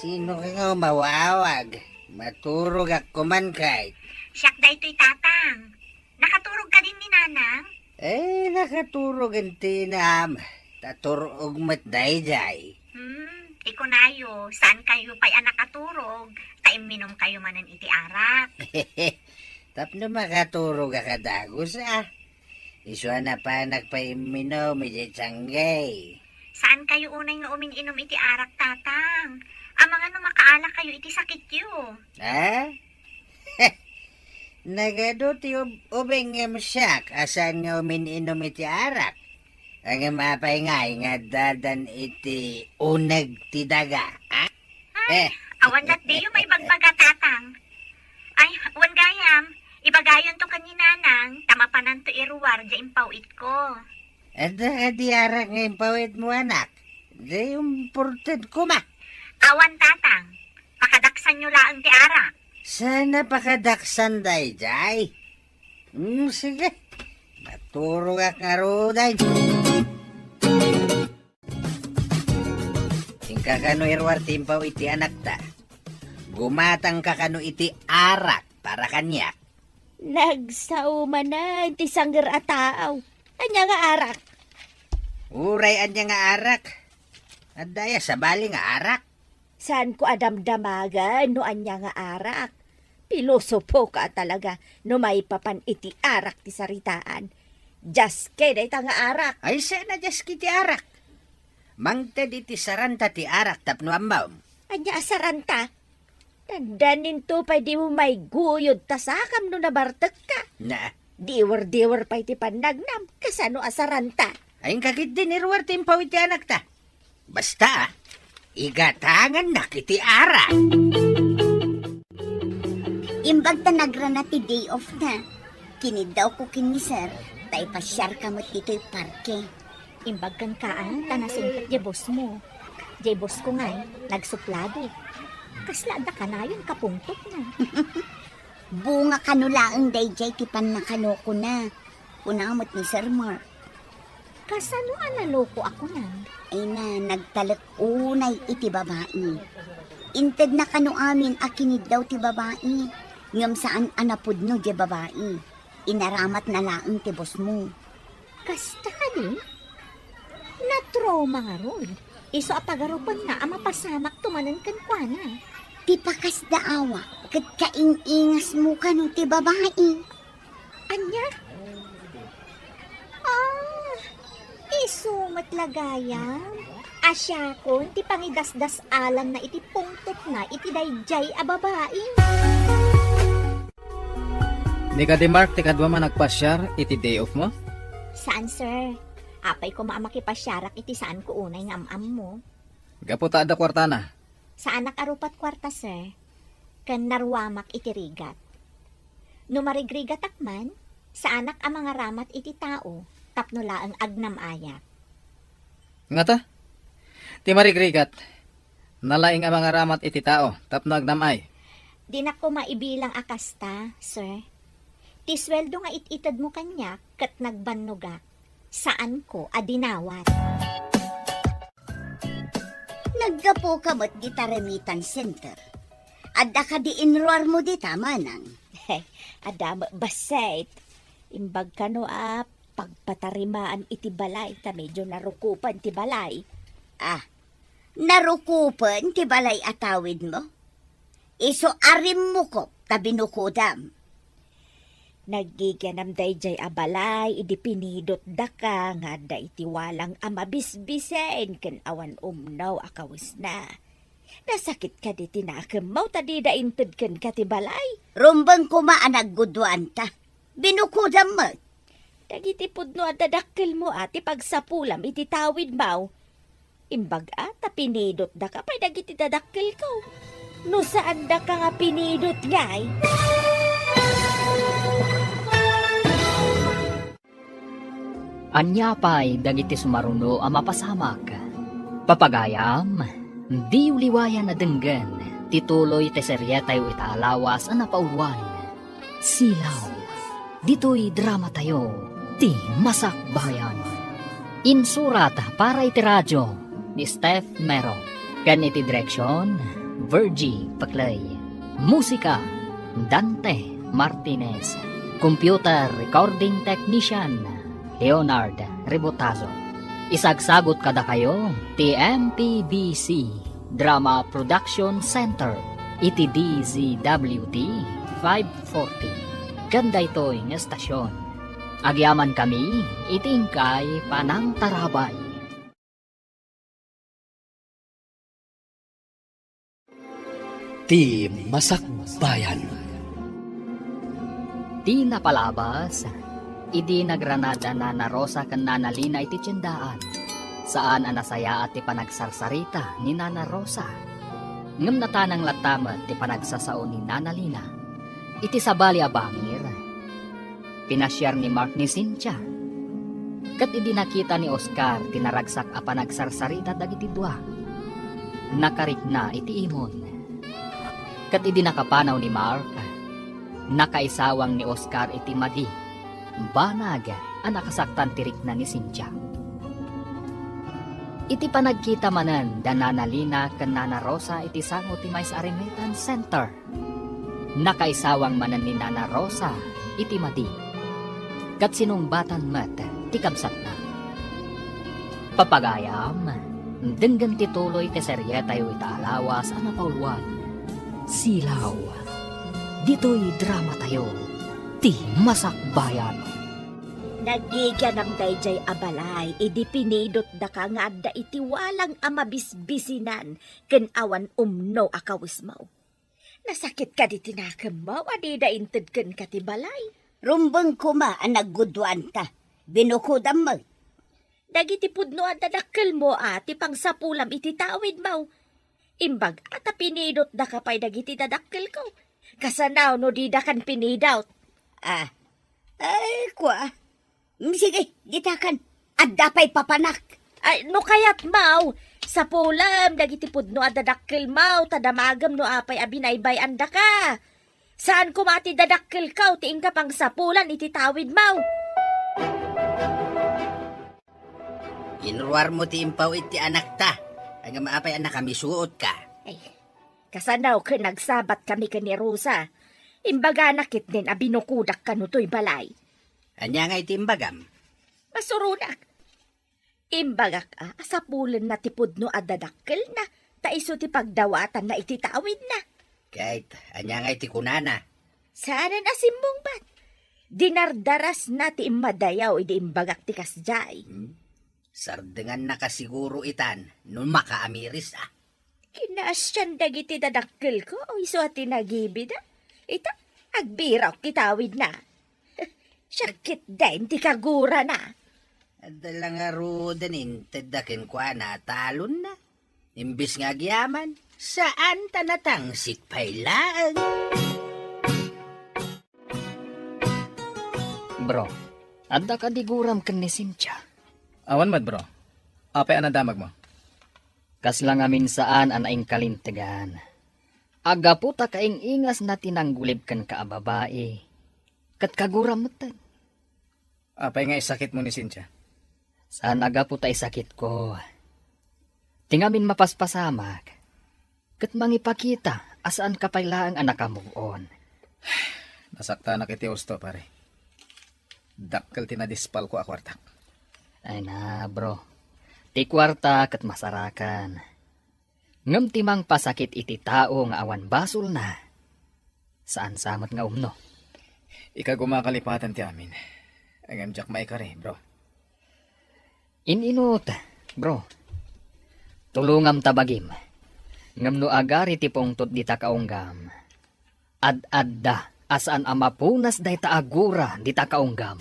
sino ka nga mawawag? Maturog ako man kay. Siyak da ito'y tatang. Nakaturog ka din ni Nanang? Nakaturog ang tinam. Taturog mat dayjay. Iko nayo, saan kayo pa'y nakaturog? Minom kayo manan iti arak. Tapno makaturog ka kadagos Iswa na pa nagpaiminaw medyo tsanggay. Saan kayo unay nga umin-inom iti arak, tatang? Ang mga makaala kayo iti sakit yo. Ha? Nagado ti ubeng siyak asan nga umin-inom iti arak. Ang mapay nga dadan iti unag ti daga. Awan dat di yung may bagbaga, tatang. Ay, wan gayam. Ibagayon to kaninanang, tamapanan to iruwar, di impawit ko. Ada di arak nga impawit mo anak. Di important ko ma. Awan, tatang. Pakadaksan nyo laang ti arak. Sana pakadaksan dayjay. Sige. Maturo ka karuday. Kakano irwar timpaw iti anak ta. Gumatang kakano iti arak para kanyak. Nagsauma na, ti sangger ataaw. Anya nga arak. Uray anya nga arak. Adaya sa bali nga arak. Saan ko adamdamagan no anya nga arak? Pilosopo ka talaga no may papan iti arak ti saritaan. Just kede nga arak. Ay sana just kiti arak. Mangted iti saranta ti arak tapno ambaw. Anya asaranta. Tandanin to pa di mo may guyod tasakam no nabartek ka. Na, Diwer-diwer pa iti panagnam kasano asaranta. ayong kakit din irwar timpaw iti anak ta. Basta, igatangan na kiti arak. Imbag ta nagrana ti day off na. Kinid daw ko kini sir. Tay pasyar ka mo dito'y parke. Imbag kan kaan, tanasingkat di boss mo. Di boss ko ngay, nagsuplado. Kaslada ka na yun, kapungtot na. Bunga kanulaang dayjay tipan na kanoko na. Kunamot ni Sir Mark. Kasano analoko ako na? Ay na, nagtalak unay iti babae. Inted na kanu amin akinid daw ti babae. Ngam saan anapod no di babae. Inaramat na laang ti boss mo. Kasta ka din? Na-trauma nga ron. Iso apagarupan na ang mapasamak tumanan kan kwa na. Ti pakas daawa, kat kaing-ingas mo kanu ti babae. Anya? Iso matlagayam. Asya kon, ti pangidasdas alam na iti pungtot na iti dayjay a babae. Ni ka di Mark, ti kadwa man nagpasyar iti day off mo? Saan, sir? Apay ko maamakipasyarak iti saan ko unay nga am mo. Gaputa da kwarta na. Sa anak arupat kwarta, sir. Kan narwamak iti rigat. No marigrigat akman, sa anak ang mga ramat iti tao, tapno laang agnam ayak. Nga ta? Ti marigrigat. Nalaing ang mga ramat iti tao, tapno agnamay. Di na ko maibilang akasta, sir. Ti sweldo nga ititad mo kanya kat nagbannuga. Saan ko adinawat? Naggapo ka mo't di remittance center. Adda ka di enroar mo di manang. Adam, basit. Imbag ka no pagpatarimaan iti balay, ta medyo narukupan ti balay. Ah, narukupan ti balay atawid mo? Iso arim mo ko tabinukudam. Nagiganam dayjay abalay, idi pinidot da ka, nga da iti walang amabisbisen, ken awan umnaw akawis na. Nasakit ka di tinakamaw, tadi da inted ken ka ti balay. Rumbang kumaan nagguduan ta. Binukudam mo. Dagiti pudno at dadakkel mo ati pagsapulam iti tawid maw. Imbag ata pinidot da ka, pa'y dagiti dadakkel ko. No saan da ka nga pinidot ngay? Anyapay dagiti sumaruno ang mapasamak. Papagayam, di uliwayan na denggan, tituloy te seryetay itaalawas ang napauluan. Silaw, dito'y drama tayo, ti Masakbayan. Insurat para iti radyo ni Steph Mero. Kan iti direksyon, Virgie Paclay. Musika, Dante Martinez. Computer Recording Technician, Leonard Rebotazo. Isagsagot kada kayo, TMPBC Drama Production Center, iti DZWT 540. Ganda ito'y ng estasyon. Agyaman kami, itingkay panang tarabay. Ti Masakbayan. Di napalabas, idi nagranada na narosa kan Nana Lina iti tiyendaan, saan anasaya at ti panagsarsarita ni Nana Rosa. Ngam natanang latamat ti panagsasao ni Nana Lina, iti sabali abangir, pinasyar ni Mark ni Cynthia. Kat idi nakita ni Oscar tinaragsak a panagsarsarita dagiti dua. Nakarik na iti imon. Kat idi nakapanaw ni Mark, nakaisawang ni Oscar iti madi. Banag ang nakasaktan tirik na ni Cynthia. Iti panagkita manan da Nana Lina ken Nana Rosa iti sango ti Mais Remittance Center. Nakaisawang manan ni Nana Rosa iti madi. Kat sinungbatan mat ti kabsat na. Papagayam, denggan tituloy ti seryetay itaalawas ang napauluan. Silaw, dito'y drama tayo, ti Masakbayan. Nagiganam dayjay abalay, idi pinidot da ka nga da iti walang amabisbisinan, ken awan umno akawis maw. Nasakit ka di tinakamaw, adi da inted ken ka ti balay. Rumbang kuma ang nagguduan ta. Binukudam mo. Dagiti pudno at dadakkel mo ati pangsapulam iti tawid maw. Imbag ata pinidot da ka pa'y dagiti dadakkel ko. Kasanaw no di da kan pinidot. Ah, ay, kwa. Sige, gitakan. Adda pa'y papanak. Ay, no kayat maw, sa pulam, dagiti pudno at dadakkel maw, tadamagam no apay abinaybay anda ka. Saan kumati dadakkel ka, tiing ka pang sapulan, iti tawid maw. Inruar mo ti impaw iti anak ta. Ang maapay anak kami suot ka. Ay, kasanaw ka nagsabat kami ka ni Rosa. Imbaga nakit din abinukudak ka no to'y balay. Anya nga iti imbagam. Masurunak. Imbagak sa pulan na tipod no adadakkel na, taiso ti pagdawatan na iti tawid na. Kahit anya nga iti kunana. Sana na simbong bat? Dinardaras na ti imadayaw iti imbagak ti kasjay. Sardengan na kasiguro itan, nun makaamiris Kinasyan dagiti dadakkel ko, o iso ati nagibida. Ita, agbiraw kitawid na. Syakit din ti kagura na. Adalang arudanin, tadakin kwa na talon na. Imbis nga gyaman, saan tanatang sitpailaan? Bro, adda ka diguram ken ni Cynthia. Awan mad bro. Apay anadamag mo. Kaslang amin saan anaing kalintegan. Aga puta kaing ingas na tinanggulib kan ka babae. kat kaguram mo tan. Apay nga isakit mo ni Cynthia. Saan aga po tayo sakit ko? Tingamin mapaspasamak. Kat mangipakita asaan kapaylaang anak ka move on. Nasakta na kiti Osto, pare. Dakkel tinadispal ko akwartak. Ay na, bro. Ti kwarta kat masarakan. Ngam timang pasakit iti tao nga awan basol na. Saan samot nga umno? Ika gumakalipatan ti amin. Ang jak maikari, bro. Ininot, bro. Tulungam tabagim. Ngam no agari ti pongtot di ta kaunggam. Ad-adda asaan amapunas day ta agura di ta kaunggam.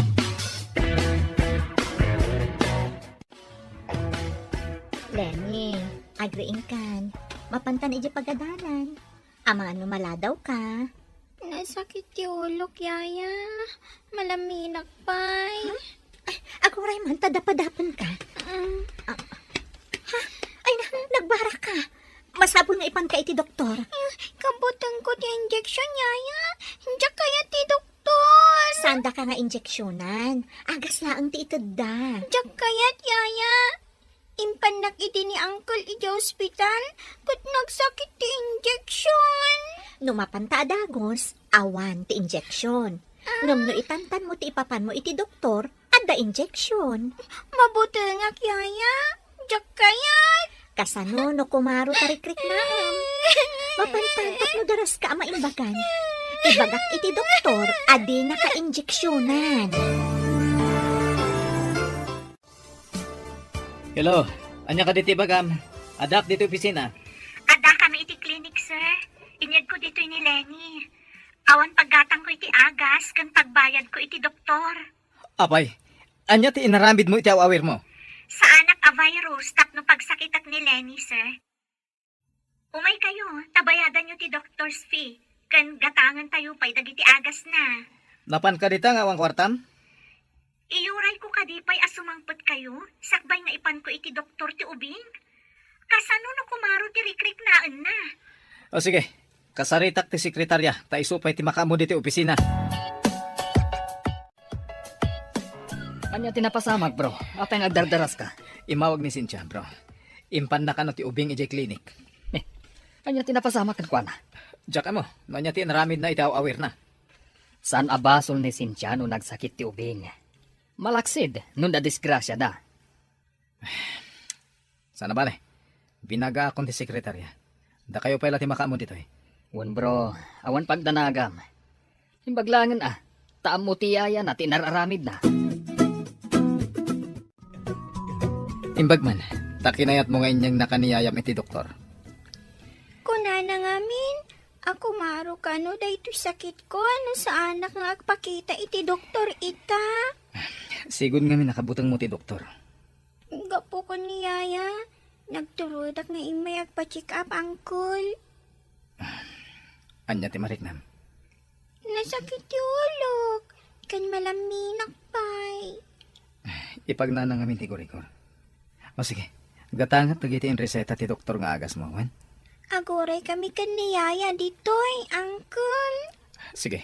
Lenny, agreeing kan. Mapantan iji pagadalan. Amangan maladaw ka. Nasakit ti ulok, yaya. Malaminak pay. Ako ray man, tadapadapan ka. Ay, nagbara ka. Masabol nga ipan ka iti doktor. Kabutang ko ti injection, yaya. Diyak kaya ti doktor. Sanda ka nga injeksyonan. Agas laang ti itadda. Diyak kayat, yaya. Impanak iti ni uncle iti hospital. Kat nagsakit ti injection. Numapanta adagos, awan ti injeksyon. Ngam no itantan mo ti ipapan mo iti doktor, adda injeksyon. Mabuti nga, yaya. Diyak kayat. Kasano no kumaro tarikrik na. Mapantan no daras ka maimbagan. Ibagak iti doktor, adi naka-injeksyonan. Hello, anya ka diti bagam. Adak dito opisina. Ada kami iti clinic, sir. Inyag ko dito ni Lenny. Awan paggatang ko iti agas, kan pagbayad ko iti doktor. Apay, anya ti inaramid mo iti awawir mo. Sa anak a virus, tapno pagsakitak ni Lenny, sir. Umay kayo, tabayadan nyo ti doctor's fee. Kan gatangan tayo pa'y dagiti agas na. Napan ka dita nga awang kwartam? Iyuray ko kadipay asumangpot kayo, sakbay nga ipan ko iti doktor ti ubing. Kasano no kumaro ti rikrik naan na. O sige, kasaritak ti sekretarya, ta isupay ti makamo diti opisina. Anya tinapasamag, bro. Apay nga agdardaras ka. Imawag ni Cynthia, bro. Impan na ka no ti ubing iti clinic. Anya tinapasamag kan kwa na. Diyak mo, no anya ti inaramid na iti awawir na. Saan abasol ni Cynthia no nagsakit ti ubing? Malaksid, nun na disgrasya da. Sana bale, binaga akong ti sekretarya. Da kayo pala ti makamo dito eh. Wan bro, awan pagdanagam. Himbaglangan taam mo tiyaya na tinararamid na. Imbagman, takinayat mo nga inyang nakaniyayam iti doktor. Kunana ngamin, ako maro ka no dayto sakit ko ano sa anak nga agpakita iti doktor ita. Sigun nga nakabutang mo ti doktor. Gapo ko ni yaya, nagturudak nga imay agpa-check up uncle. Anya ti mariknam. Nasakit ti ulok, kan malaminak pay. Ipagnana nga ti gorikor. O sige, gatangat tagiti in reseta ti doktor nga agas mo, wan? Agoray kami kan ni yaya ditoy, uncle. Sige,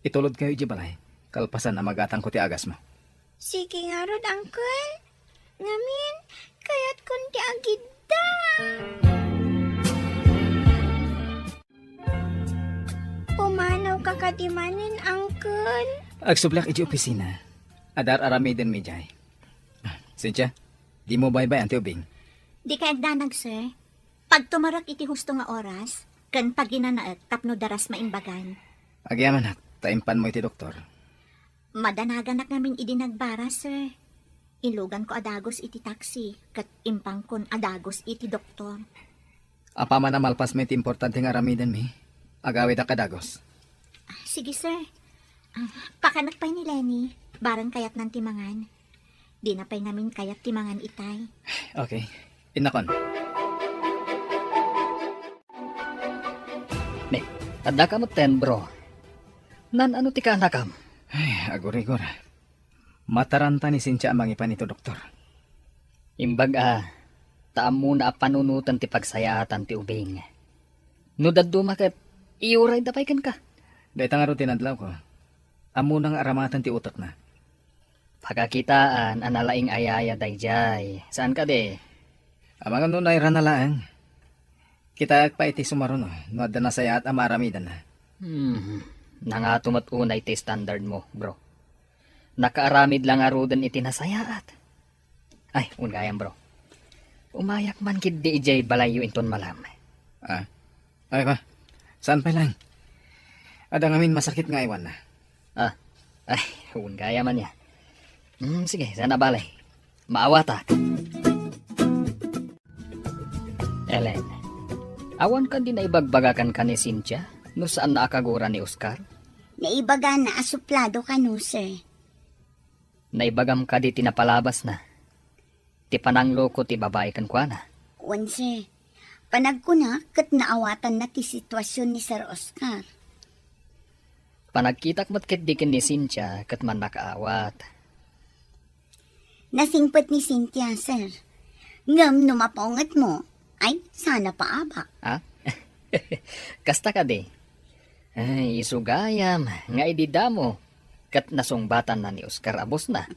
itulod kayo di balay. Kalpasan na magatang ko ti agas mo. Sige nga rod, uncle. Ngamin, kaya't kunti agidda. Pumanaw ka kadimanin, uncle. Agsublak iti opisina. Adar aramiden mi jay. Cynthia, di mo baybay ang tiubing. Di ka agdanag, sir. Pag tumarak iti husto nga oras, kan paginanaet tapno daras maimbagan. Agyaman hak, taimpan mo iti doktor. Madanagan namin idinagbara, sir. Ilugan ko adagos iti taxi, kat impang kon adagos iti doktor. Apaman na malpas mo iti importante nga aramiden mi. Agawid akadagos. Sige, sir. Pakanak pa'y ni Lenny, barang kayat ng timangan. Di na pa'y namin kayat timangan itay. Okay, inakon. Ne, adda ka mo ten, bro. Nan ano ti ka nakam? Ay, agor-igor. Mataranta ni Cynthia ang mangipan ito, doktor. Imbag taam muna panunutan ti pagsayatan ti ubing. No daduma ket iuray dapay kan ka. Dahil nga rin tinadlaw ko. amo nang aramatan ti utak na. Pagkakitaan, analaing ayaya dayjay. Saan ka de? Amang ano na iranalaan. Kita pa iti sumaron no. No adda na saya at amaramidan na. Nangatumot unay ti standard mo, bro. Nakaaramid lang arudan iti nasayaat. Ay, ungayam bro. Umayak man kid di ijay balayo inton malam. Ay pa. Saan pa lang? Ada ngamin masakit nga iwan na. Ay, ungaya man ya. Sige, sana balay. Maawatak. Ellen, awan ka din na ibagbagakan ka ni Cynthia? No saan naakagura ni Oscar? Naibaga na asuplado ka no, sir. Naibagam ka di tinapalabas na. Ti panangloko ti babae kan kwa na. Wan, sir. Panag ko na, kat naawatan na ti sitwasyon ni Sir Oscar. Panagkitak mo't kitdikin ni Cynthia kat man nakaawat. Nasingpot ni Cynthia, sir. Ngam numapongat mo. Ay, sana pa aba. Ha? Kasta ka di. Ay, isugayam. Nga ididamo. Kat nasungbatan na ni Oscar abos na.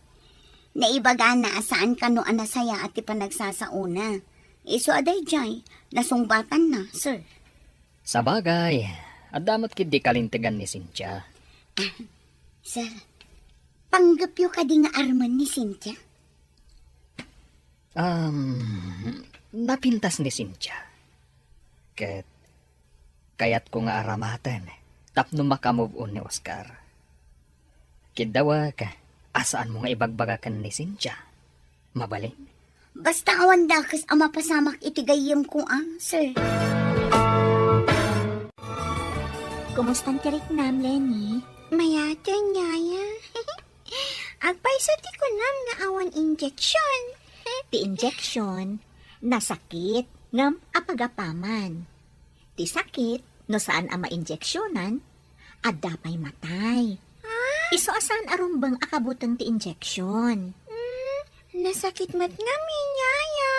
Naibaga na saan ka no anasaya at ipanagsasauna. Iso aday jay, nasungbatan na, sir. Sa bagay, adamot kid di kalintigan ni Cynthia. Sir, panggapyo ka di nga arman ni Cynthia? Napintas ni Cynthia. Kayat ko nga aramatan. Tapno makamove on ni Oscar. Kidawa ka, asaan mo nga ibagbagakan ni Cynthia? Mabaling? Basta awan dakas ang mapasamak itigayim ko sir. Kumusta tirik nam, Lenny? Mayata nyaya. Agpaisati ko nam nga awan injection. Ti injection, nasakit, ngam apagapaman. Ti sakit, no saan ama injeksyonan, adda pa'y matay. Iso asan arumbang akabutang ti injection. Nasakit mat nga minyaya.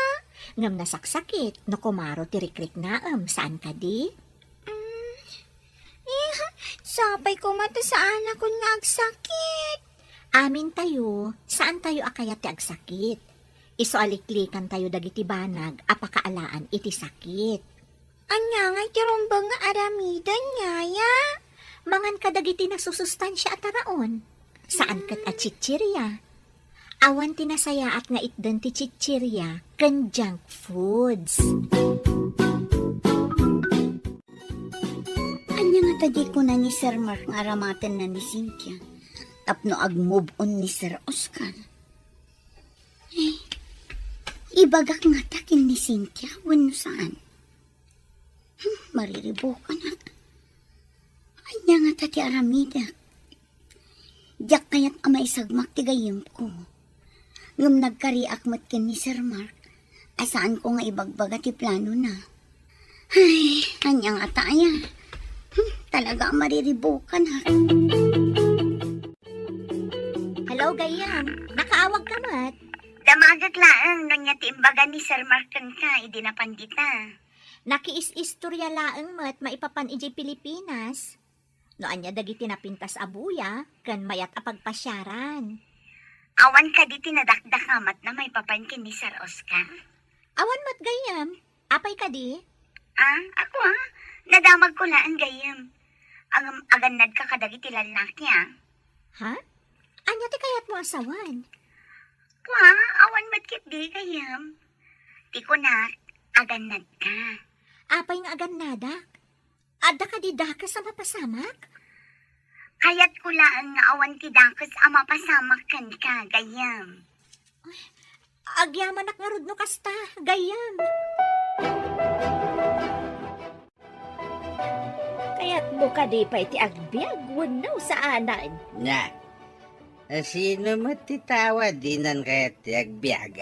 Ngam nasaksakit, no kumaro ti rikrik naam, saan ka di? Sapay ko mata saan ako nga agsakit. Amin tayo, saan tayo akayat ti agsakit? Iso aliklikan tayo dagiti banag, apakaalaan iti sakit. Anya nga tirumbang nga aramidan nyaya. Mangan ka dagiti nasusustansya at araon. Saan kat at chichirya? Awan tinasaya at nga itdan ti chichirya, kan junk foods. Anya nga tadi ko na ni Sir Mark nga aramatan na ni Cynthia. Tapno ag-move on ni Sir Oscar. Ibagak nga takin ni Cynthia, wano saan? Mariribukan na. Anya nga tati aramida. Diyak kayat amay sagmak tigayim ko. Ngam nagkariak mat kin ni Sir Mark, asaan ko nga ibagbaga ti plano na. Ay, anya nga taya. Talaga mariribukan ha. Hello, Gayam. Nakaawag ka mat. Damagag laang no niya tiimbaga ni Sir Markan ka, idinapandita. Nakiis-istorya laang mat maipapan ijay Pilipinas. No anya dagiti napintas abuya, kan mayat apagpasyaran. Awan ka di tinadakdakamat na may papankin ni Sir Oscar. Awan mat Gayam. Apay ka di? Ako nadamag ko laan gayam. Ang agannad ka kadagiti lalaki Ha? Anya ti kayat mo asawan? Awan matkit di gayam. Ti ko na, agannad ka. Apay nga agannadak? Adda ka di dakas sa mapasamak? Kayat ko laan nga awan ti dakas ama pasamak kan ka, gayam. Agyaman ak nga rudno kasta, Gayam. Kaya't mo ka di pa iti agbyag, wanaw sa anan. Na, sino matitawa dinan kaya tiyagbiag,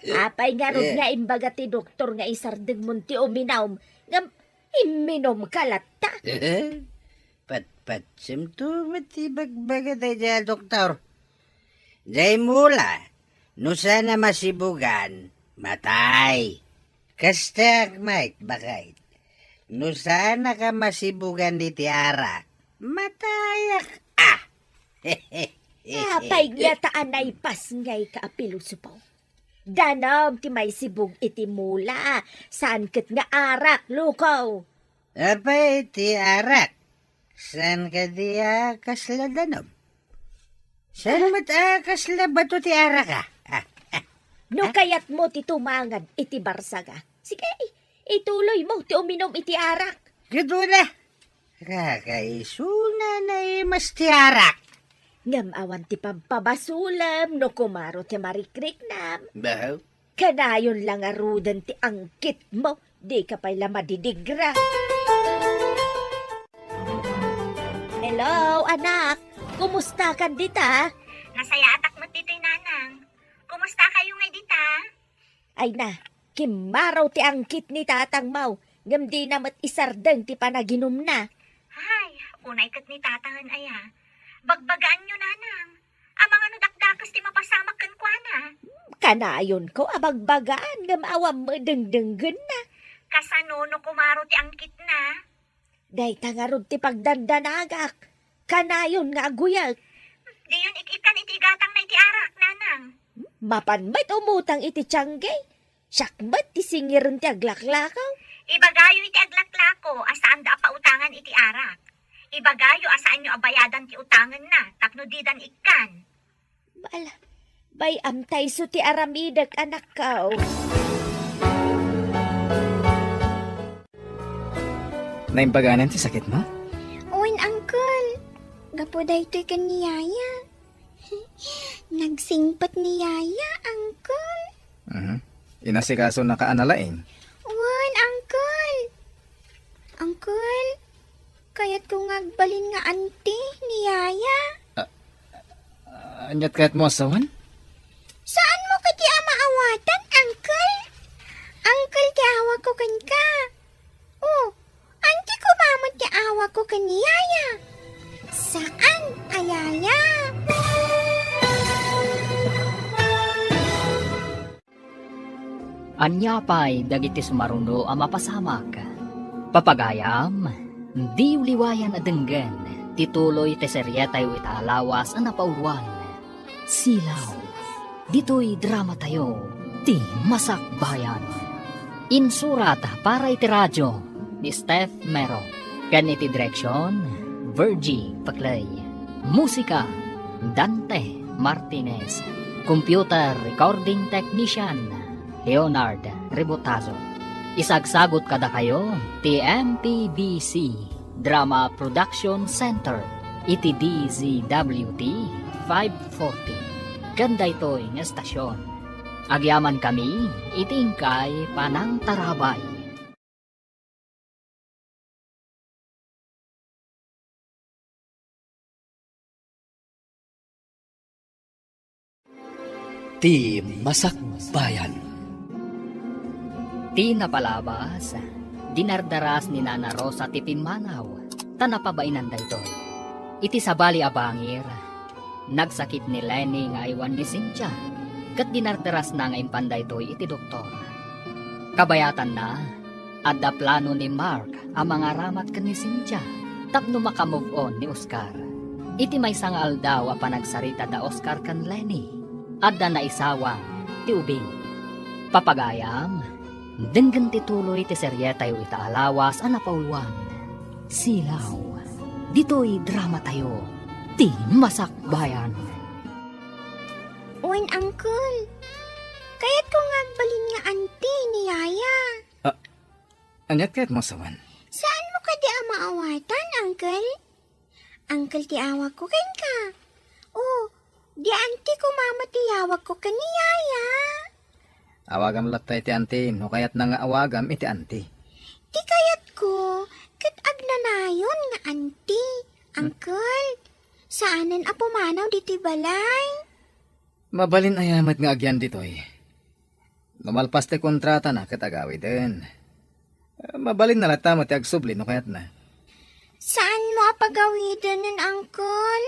Apay nga rod nga imbaga ti doktor nga isardeng mo ti uminawm, nga iminom kalata. Pat simto matibagbaga tayo doktor. Jay mula, no sana masibugan, matay. Kasta Mike bakait. No sana ka masibugan di tiara, matayak. Apay nga taan ay pas ngay kaapilo supaw. Danam ti may sibog iti mula. Saan kat nga arak, lukaw? Apay, ti arak. San ka di kasla danom? San mat kasla bato ti arak ka? No kayat mo ti tumangad iti barsaga. Sige, ituloy mo ti uminom iti arak. Gito na. Kakaisuna na mas ti arak. Ngam awan ti pampabasulam no kumaro ti marikrik nam. Bahaw? Kanayon lang arudan ti angkit mo. Di ka pala madidigra. Hello, anak. Kumusta ka dita? Nasaya atak mo dito'y nanang. Kumusta kayo ngay dita? Ay na, kimaraw ti angkit ni tatang mau. Ngam di namat isardeng ti panaginom na. Ay, unay kat ni tatangan aya. Bagbagaan nyo nanang. Amang ano dakdakas ti mapasamak kan kuana. Kanayon ko abagbagaan ngam awam mo dengdenggen na. Kasano no kumaro ti angkit na. Day tangarod ti pagdandanagak. Kanayon nga aguyag. Di yun ikikan iti gatang na iti arak nanang. Mapanmat umutang iti tiyangge. Syakmat ti singiran ti aglaklakaw. Ibagayo iti aglaklako asaan da pautangan iti arak. Ibagayo asaan nyo abayadan ti utangan na tapno didan ikan. Bala, bay amtay so ti aramidag anak kao. Naimbaganan ti sakit mo? Uwan, Uncle. Gapo day to'y kaniyaya. Nagsingpat ni Yaya, Uncle. Inasikaso na kaanalaing. Uwan, Uncle. Uncle, kaya't kung agbalin nga auntie ni Yaya. Anyat kaya't mo asawan? Saan mo ka di maawatan, Uncle? Uncle, di awa ko kan ka. Oh, auntie ko mamot di awa ko kan ni Yaya. Saan, Ayaya? Anyapay dagiti sumaruno ang mapasamak. Papagayam, di uliwayan adenggan, tituloy teseryetay italawas ang napauluan. Silaw, dito'y drama tayo, ti Masak Bayan. Insurat para iti radyo ni Steph Mero. Ganiti direksyon, Virgie Paclay. Musika, Dante Martinez. Computer Recording Technician, Leonard Rebotazo. Isagsagot kada kayo, TMPBC Drama Production Center, iti DZWT 540. Ganda ito'y ng estasyon. Agyaman kami, itingkay panang tarabay. Ti Masak Bayan. Ti napalabas, dinardaras ni Nana Rosa ti Pinmanaw, tanapabainan da ito. Iti sabali abangir, nagsakit ni Lenny nga iwan ni Cynthia, kat dinardaras na nga impanda ito iti doktor. Kabayatan na, at da plano ni Mark ang mga ramat ka ni Cynthia, tapno makamove on ni Oscar. Iti may sangal daw a panagsarita da Oscar kan Lenny, at da naisawang ti ubing. Papagayam, denggan tituloy ti seryetay o itaalawas ang napauluan. Silaw, dito'y drama tayo, ti Masak Bayan. Uwan, Uncle. Kaya't kung agbalin nga auntie ni Yaya. Anyat kaya't mo asawan? Saan mo ka di maawatan, Uncle? Uncle, ti awag ko kan ka. Oh, di auntie ko mama ti awag ko ka ni Yaya. Awagam latay ti auntie, no kayat na nga awagam iti auntie. Ti kayat ko, kat agnanayon nga auntie. Uncle, saanan apumanaw di ti balay? Mabalin ayamat nga agyan ditoy. Lumalpas ti kontrata na katagawi din. Mabalin na lata mati agsubli no kayat na. Saan mo apagawidan nun, Uncle?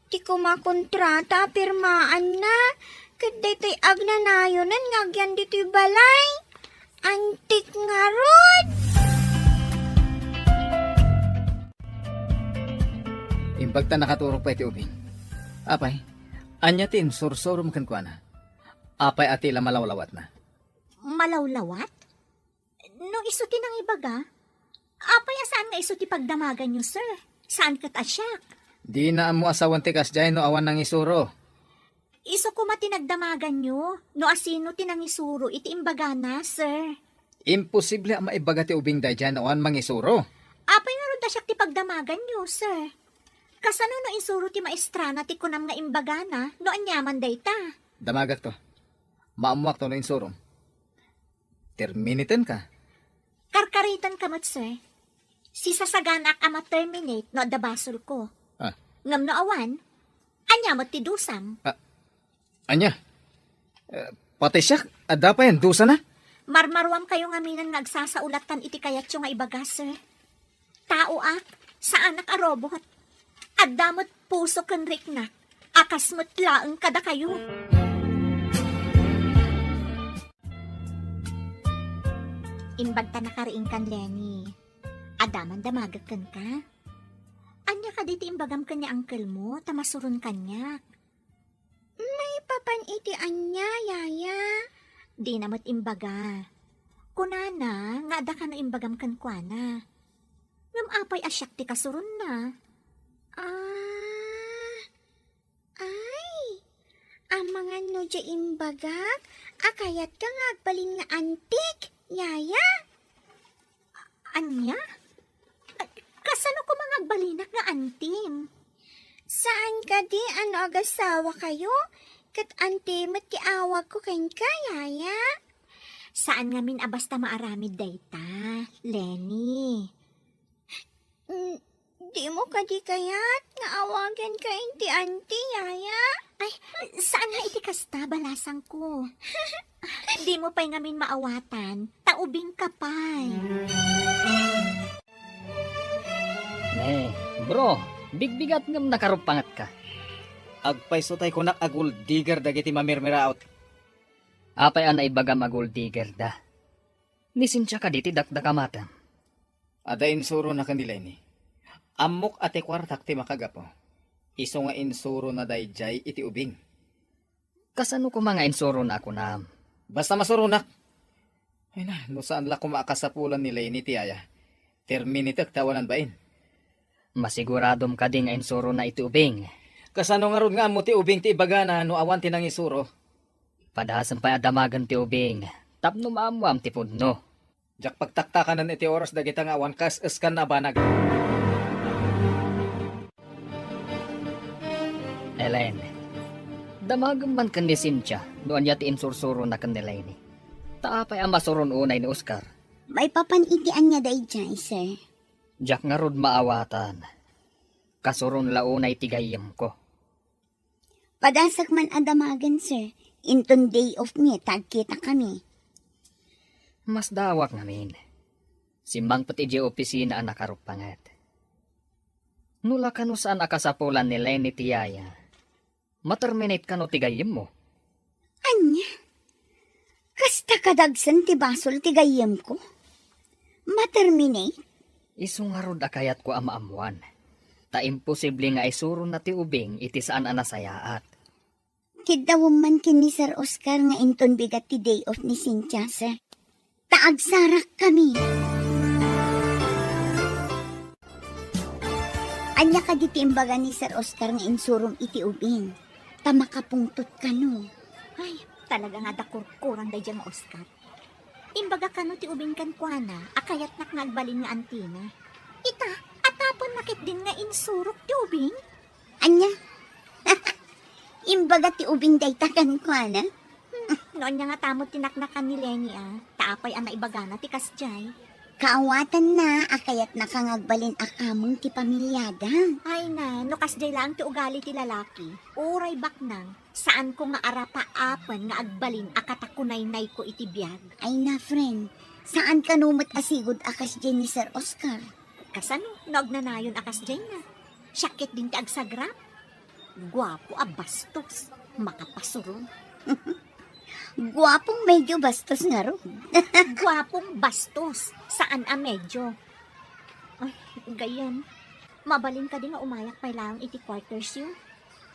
Di ko makontrata, pirmaan na. Kaday to'y agnanayonan nga agyan dito'y balay. Antik nga rod. Impagta nakaturok pa iti ubing. Apay, anya tin sursurum kan kuana. Apay atila malawlawat na. Malawlawat? No isuti ng ibaga? Apay saan nga isuti pagdamagan nyo, sir? Saan kat asyak? Di na mo asawan ti kasjay no awan ng isuro. Iso ko matinagdamagan nyo. No asino tinangisuro iti imbaga na, sir. Imposible ang maibaga ti ubing day dyan awan mangisuro. Apay nga ron dasyak ti pagdamagan nyo, sir. Kasano no insuro ti maestrana ti kunam nga imbaga na no anyaman day ta? Damagak to. Maamuak to no insurum. Terminitin ka. Karkaritan kamot, sir. Si sasaganak ama terminate no adda basol ko. Ah. Ngam no awan, anyamot ti dusam. Anya? Pati siya, ada pa yan, dusa na. Marmarwam kayo nga minan nagsasaulatan iti kayat yung nga ibaga, sir. Tao sa anak a robot. Addamot puso kan riknak. Akasmot laeng kada kayo. Imbagta na kariing kan, Lenny. Adaman damagakan ka. Anya ka diti imbagam kanya uncle mo, tamasurun kanya. May papan iti anya, yaya. Di namat imbaga. Kunana, nga ada ka no imbagam kan kuana. Ngam apay asyak ti kasurun na. Ay, ang mga no dya imbagak, akayat ka nga agbalin nga antik, yaya. Anya? Kasano ko mga balinak nga antim? Saan ka di ano agasawa kayo? Kat antimot ti awag ko ken ka, yaya. Saan nga min abasta maaramid dayta, Lenny? Di mo ka di kayat nga awagan ka inti anti, yaya. Ay, saan nga iti kasta balasang ko? Di mo pa'y ngamin maawatan, taubing kapay. Bro, bigbigat ngam nakarupangat ka. Agpaiso tay ko nak agul digger dagiti mamirmiraot. Apay ang naibagam agul digger da. Nisensya ka diti dakdakamata. Ada insuro na kanila ni. Amok ate kwartak ti makagapo. Iso nga insuro na dayjay iti ubing. Kasano ko mga insuro na ako na? Basta masurunak. Ay na, no saan la kumakasapulan nila ini ti aya. Terminitek tawanan bain. Masiguradom ka din nga insuro na iti ubing. Kasano nga ron nga mo ti ubing ti ibagana no awan ti nang isuro. Padasan pa adamagan ti ubing. Tapno maamuam ti pudno. Jak pagtaktakanan iti oras dagita nga awan kas eskan na banag. Ellen, damagam man kan ni Cynthia noon yati insursuro na kanila ini. Taapay ang masuron unay ni Oscar. May papanitian niya dayjay, sir. Jak nga rod maawatan. Kasuron launay tigayam ko. Padasak man adamagan, sir. Inton day of me, tagkita kami. Mas dawak namin. Simbang pati di opisina ang nakarupangat. Nula ka no saan akasapulan ni Lenny Tiyaya. Materminate ka no tigayam mo. Anya? Kasta kadagsan ti basol ti gayem ko? Materminate? Isungarod akayat ko amaamuan. Ta imposible nga isuro na ti ubing iti saan anasayaat. Kidawom man kini Sir Oscar nga inton bigat ti day off ni Cynthia, sir. Taagsarak kami. Anya ka diti imbaga ni Sir Oscar nga insurom iti ubing. Tamakapungtot ka no. Ay, talaga nga dakurkurang day dyan, Oscar. Imbaga ka no ti ubing kan kuana, akayat nak nagbalin nga antina. Ita, atapon nakit din nga insurok ti ubing? Anya? Imbaga ti ubing daytakan ko, ana? Noon niya nga tamot tinaknakan ni Lenny taapay ang naibagana ti kasjay. Kaawatan na, akayat nakangagbalin akamong ti pamilyada. Ay na, no kasjay lang ti ugali ti lalaki. Uray baknang, saan ko nga arapaapan nga agbalin akatakunay-nay ko iti biyag. Ay na, friend, saan ka numot asigod akas dyan ni Sir Oscar? Kasano, nagnanayon akasjay na. Syakit din ti agsagrap. Guwapo bastos, makapasuron. Guwapong medyo bastos nga ro. Guwapong bastos, saan medyo? Ay, gayan. Mabalin ka din nga umayak pa lang iti quarters yun.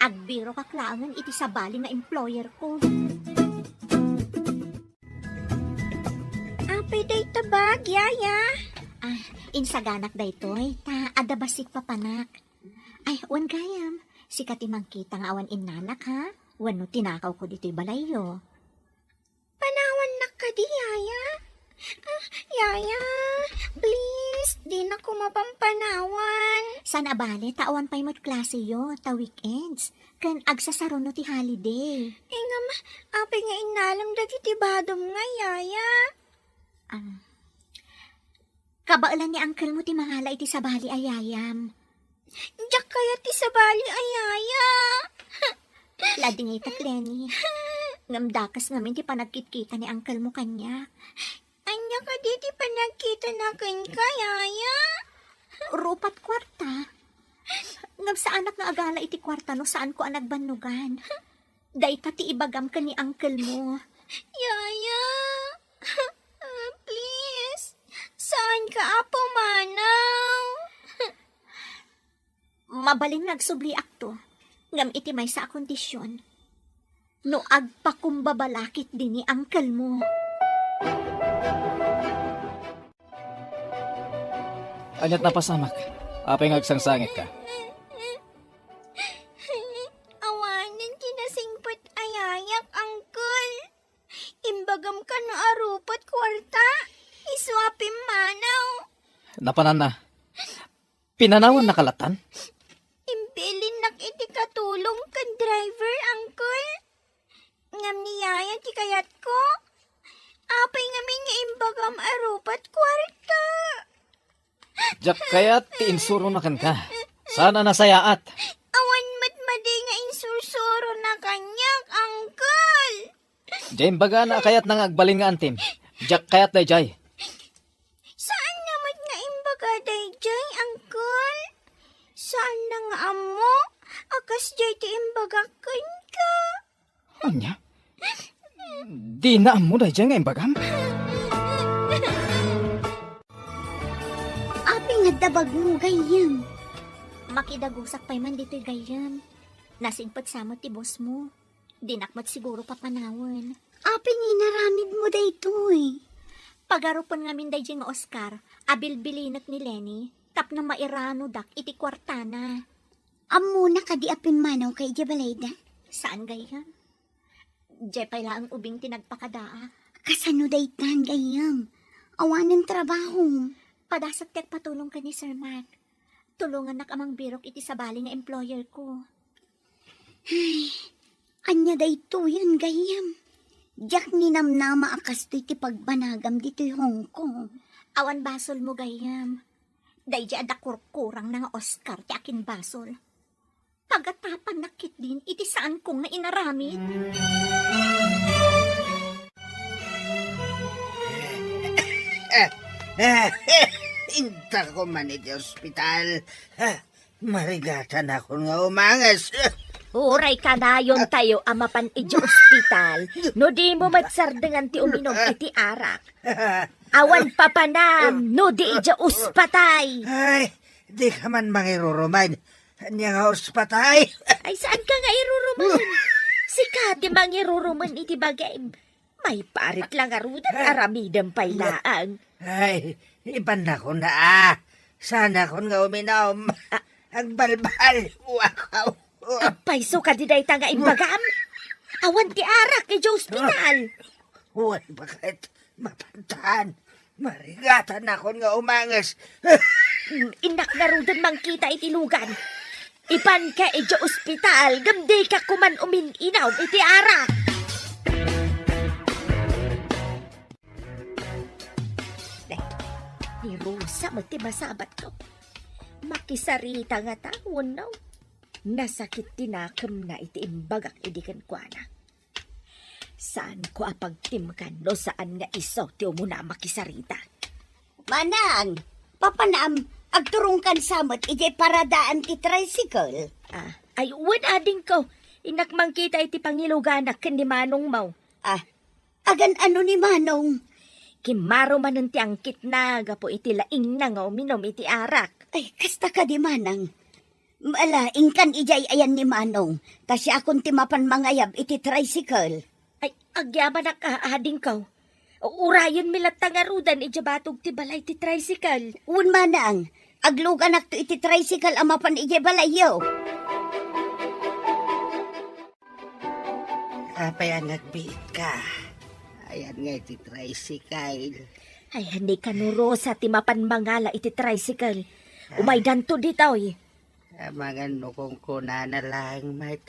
Agbiro ka klangan iti sabali nga employer ko. Apay day tabag, yaya. Insaganak daytoy, ta adabasik papanak. Ay, wan gayam. Sikat imang kita nga awan inanak ha. Wano tinakaw ko dito'y balayo. Panawan na ka di, yaya. Yaya, please, di na ko mapampanawan. Sana bale, tawan pa'y mo't klase yo, ta weekends. Kan agsasaro no ti holiday. Nga apay nga inalang dagiti badom nga, yaya. Kabailan ni uncle mo ti mahala iti sabali ayayam. Diyak kaya ti sabali, ayaya. Lading ita, Lenny. Ngamdakas ngamin ti panagkit-kita ni uncle mo kanya. Anya ka di ti panagkita na ka, yaya. Rupat kwarta. Ngam sa anak nga agala iti kwarta no saan ko anagbanugan. Dayta ti ibagam ka ni uncle mo. Yaya. Please. Saan ka apo manaw? Mabaling nagsubli akto. Ngam iti may sa kondisyon. No agpakumbabalakit din ni uncle mo. Anyat napasamak. Apay ngagsangsangit ka. Awanan kinasingpot ayayak, angkol. Imbagam ka na arupat kwarta. Iswapim manaw. Napanan na. Pinanawan na kalatan? Imbilin nak iti katulong kan driver, angkol. Ngam niyaya ti kayat ko. Apay ngamin nga imbagam arupat kwarta. Diyak kaya ti insuro na kan ka. Sana nasayaat. Awan matmadi nga insusuro na kanyak, angkol. Diyan baga na kayat nang agbalin nga antim. Diyak kayat day jay. Saan naman nga imbaga dayjay, angkol? Saan na nga amo? Akas jay ti imbagakan ka. Anya? Di na mo day jay nga imbagam. Apay nga dabag mo, gayam. Makidagusak pa'y man dito'y gayam. Nasigpat samot ti boss mo. Dinakmat siguro papanawan. Apay nga inaramid mo daytoy. Pagarupon ngamin day nga Oscar, abilbilinat ni Lenny, tap na mairano dak iti kwartana. Amo na kadi apin manaw kay Jabalayda. Saan gayam? Diyay pala ang ubing tinagpakadaa. Kasano daytan, gayam? Awanan trabaho. Padasat tek patulong ka ni Sir Mark. Tulungan nak amang birok iti sabali nga employer ko. Anya dayto yan, gayam. Diyak ni namnama akas to iti pagbanagam dito'y Hong Kong. Awan basol mo gayam. Day di ada kurkurang na nga Oscar ti akin basol. Pagatapan nakit din iti saan kong nga inaramid. Inta ko man iti ospital. Marigatan ako nga umangas. Uray ka na yon tayo amapan iti ospital. No di mo magsardengan ti uminom iti arak. Awan papanam, no di iti ospatay. Ay, di ka man mangiruruman. Anya nga ospatay. Ay saan ka nga iruruman? Sikat di mangiruruman iti bagay. May parit lang arudan aramidang pailaang. Ay, iban na ko na. Sana ko nga uminom. Ang balbal, wakaw. Apay so ka di day tanga imbagam. Awan ti arak iti ospital. Huwag bakit mapantahan. Marigatan ako nga umangas. Inak na rudan mangkita iti lugan. Iban ka iti ospital, gamdi ka kuman umin-inaw iti arak. Ni Rosa, magtimasabat ko. Makisarita nga tawon no. Nasakit tinakam na iti imbagak idikan kwa na. Saan ko apagtimkan no saan nga isaw ti umuna makisarita. Manang, papanam, agturungkan samot iti paradaan ti tricycle. Ay uwan ading ko. Inak mangkita iti pangiluganak ken ni Manong Mau. Agan ano ni Manong? Kimaro manon ti angkit na gapo iti laing na nga uminom iti arak. Ay, kasta ka di Manang. Ingkan ijay ayan ni Manong. Kasi akong timapan mangayab iti tricycle. Ay, agyaman na kaading ka. Urayon milat tangarudan ijabatog ti balay ti tricycle. Un manang, aglugan ak to iti tricycle amapan ijay balayo. Apay ang nagbiit ka. Ayan nga iti tricycle. Ay, hindi ka nuro sa timapan mangala iti tricycle. Umaydan to dito eh. Mga nukong kuna na lang, mat.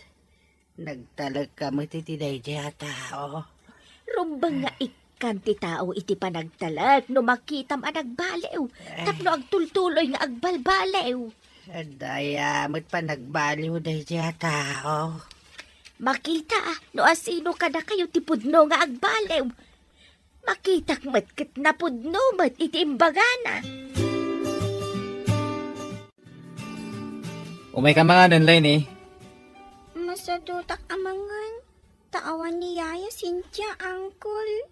Nagtalag ka mo iti dinay tao. Rumbang nga ikan ti tao iti panagtalag no makitam ang nagbalew. Tapno agtultuloy nga agbalbalew. Daya, mat pa nagbaliw na tao. Makita no asino ka na kayo ti pudno nga agbalew. Makitak matkit na pudno mat iti imbagana. Umay ka mga nanlay ni. Masadutak amangan. Taawan ni Yaya, Cynthia, Uncle.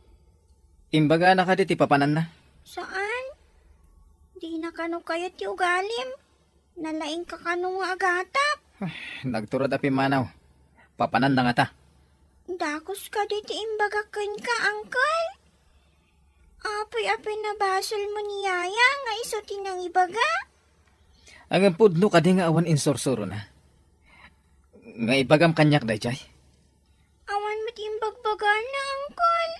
Imbaga na ka ti papanan na. Saan? Di na kano kayo ti ugalim. Nalaing ka kano nga agatap. Nagturad api manaw. Papanan na nga ta. Dakos ka diti imbagakan ka, Uncle. Apoy-apoy na basol mo ni Yaya nga iso tinang ibaga. Ang pudno ka di nga awan insorsuro na. Nga ibagam kanyak day jay. Awan mo't imbagbagan na, Uncle.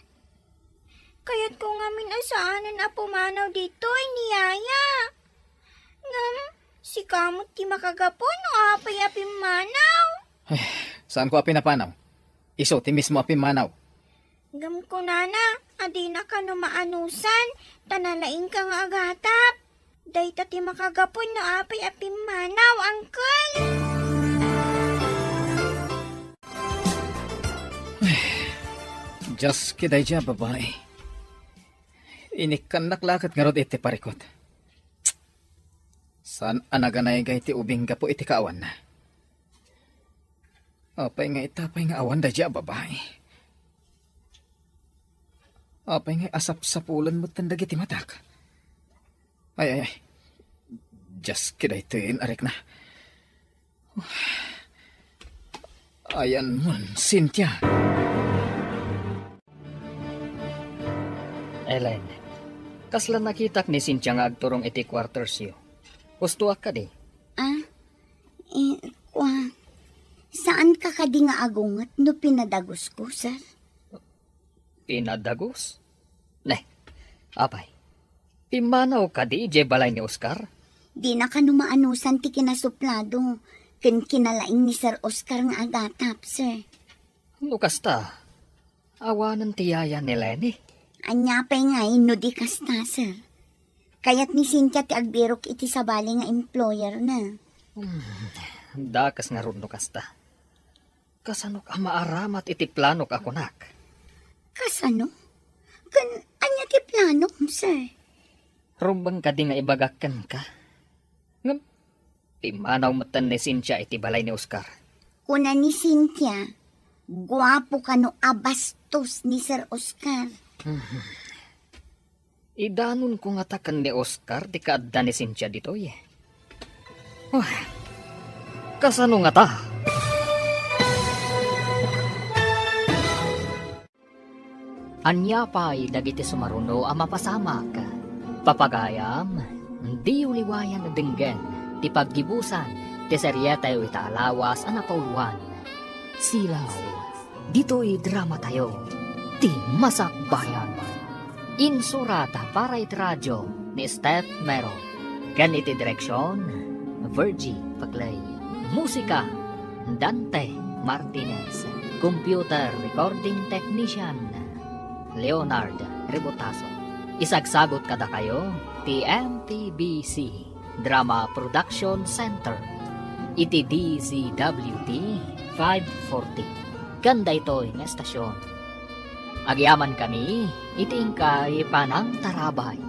Kaya't kung amin asaanan na pumanaw dito ay ni Yaya. Ngam, si kamot ti makagapon o apay-apay manaw. Saan ko api napanaw? Iso, ti mismo api manaw. Ngam ko nana, adi na ka no maanusan, tanalaing ka nga agatap. Dahita ti makagapon no apay-apay manaw, Uncle. Diyos kiday dya, babae. Inikan naklakat nga rod iti parikot. Saan anaganay ga iti ubing ka po iti kaawan na? Apay nga itapay nga awan da dya, babae. Apay nga asap-sapulan mo tandag iti matak. Ay. Diyos kiday tuyin, arik na. Ayan mo, Cynthia. Ellen, kasla nakitak ni Cynthia nga agturong iti quarters yo. Ustuak ka di. Saan ka kadi nga agungat no pinadagos ko, sir? Pinadagos? Neh, apay. Pimanaw ka di, je balay ni Oscar? Di na ka numaanusan ti kinasuplado. Kinalaing ni Sir Oscar nga agatap, sir. Lukas ta. Awanan ti yaya ni Lenny. Anyapay nga no di kasta, sir. Kaya't ni Cynthia ti agbirok iti sabali nga employer na. Dakas nga ron lukas ta. Kasanok ang maaramat iti planok ako nak. Kasano? Anya ti plano, sir? Rumbang ka di nga ibagakan ka. Ngam, pimanaw matan ni Cynthia iti balay ni Oscar. Kuna ni Cynthia, guwapo ka no abastos ni Sir Oscar. Idanon ko nga takan ni Oscar di kaadda ni Cynthia dito eh. Kasano nga ta? Anya pa'y dagiti sumaruno ang mapasamak. Papagayam, di uliwayan na dinggen, ti paggibusan, ti seryeta yu itaalawas ang napauluan. Silaw, dito'y drama tayo, ti Masakbayan. Insurata para it radyo ni Steph Mero. Ganiti direksyon, Virgie Paclay. Musika, Dante Martinez. Computer Recording Technician, Leonard Rebotaso. Isagsagot kada kayo, TMTBC Drama Production Center. Iti DZWT 540. Ganda ito'y nga estasyon. Agyaman kami, iti ingkay panang tarabay.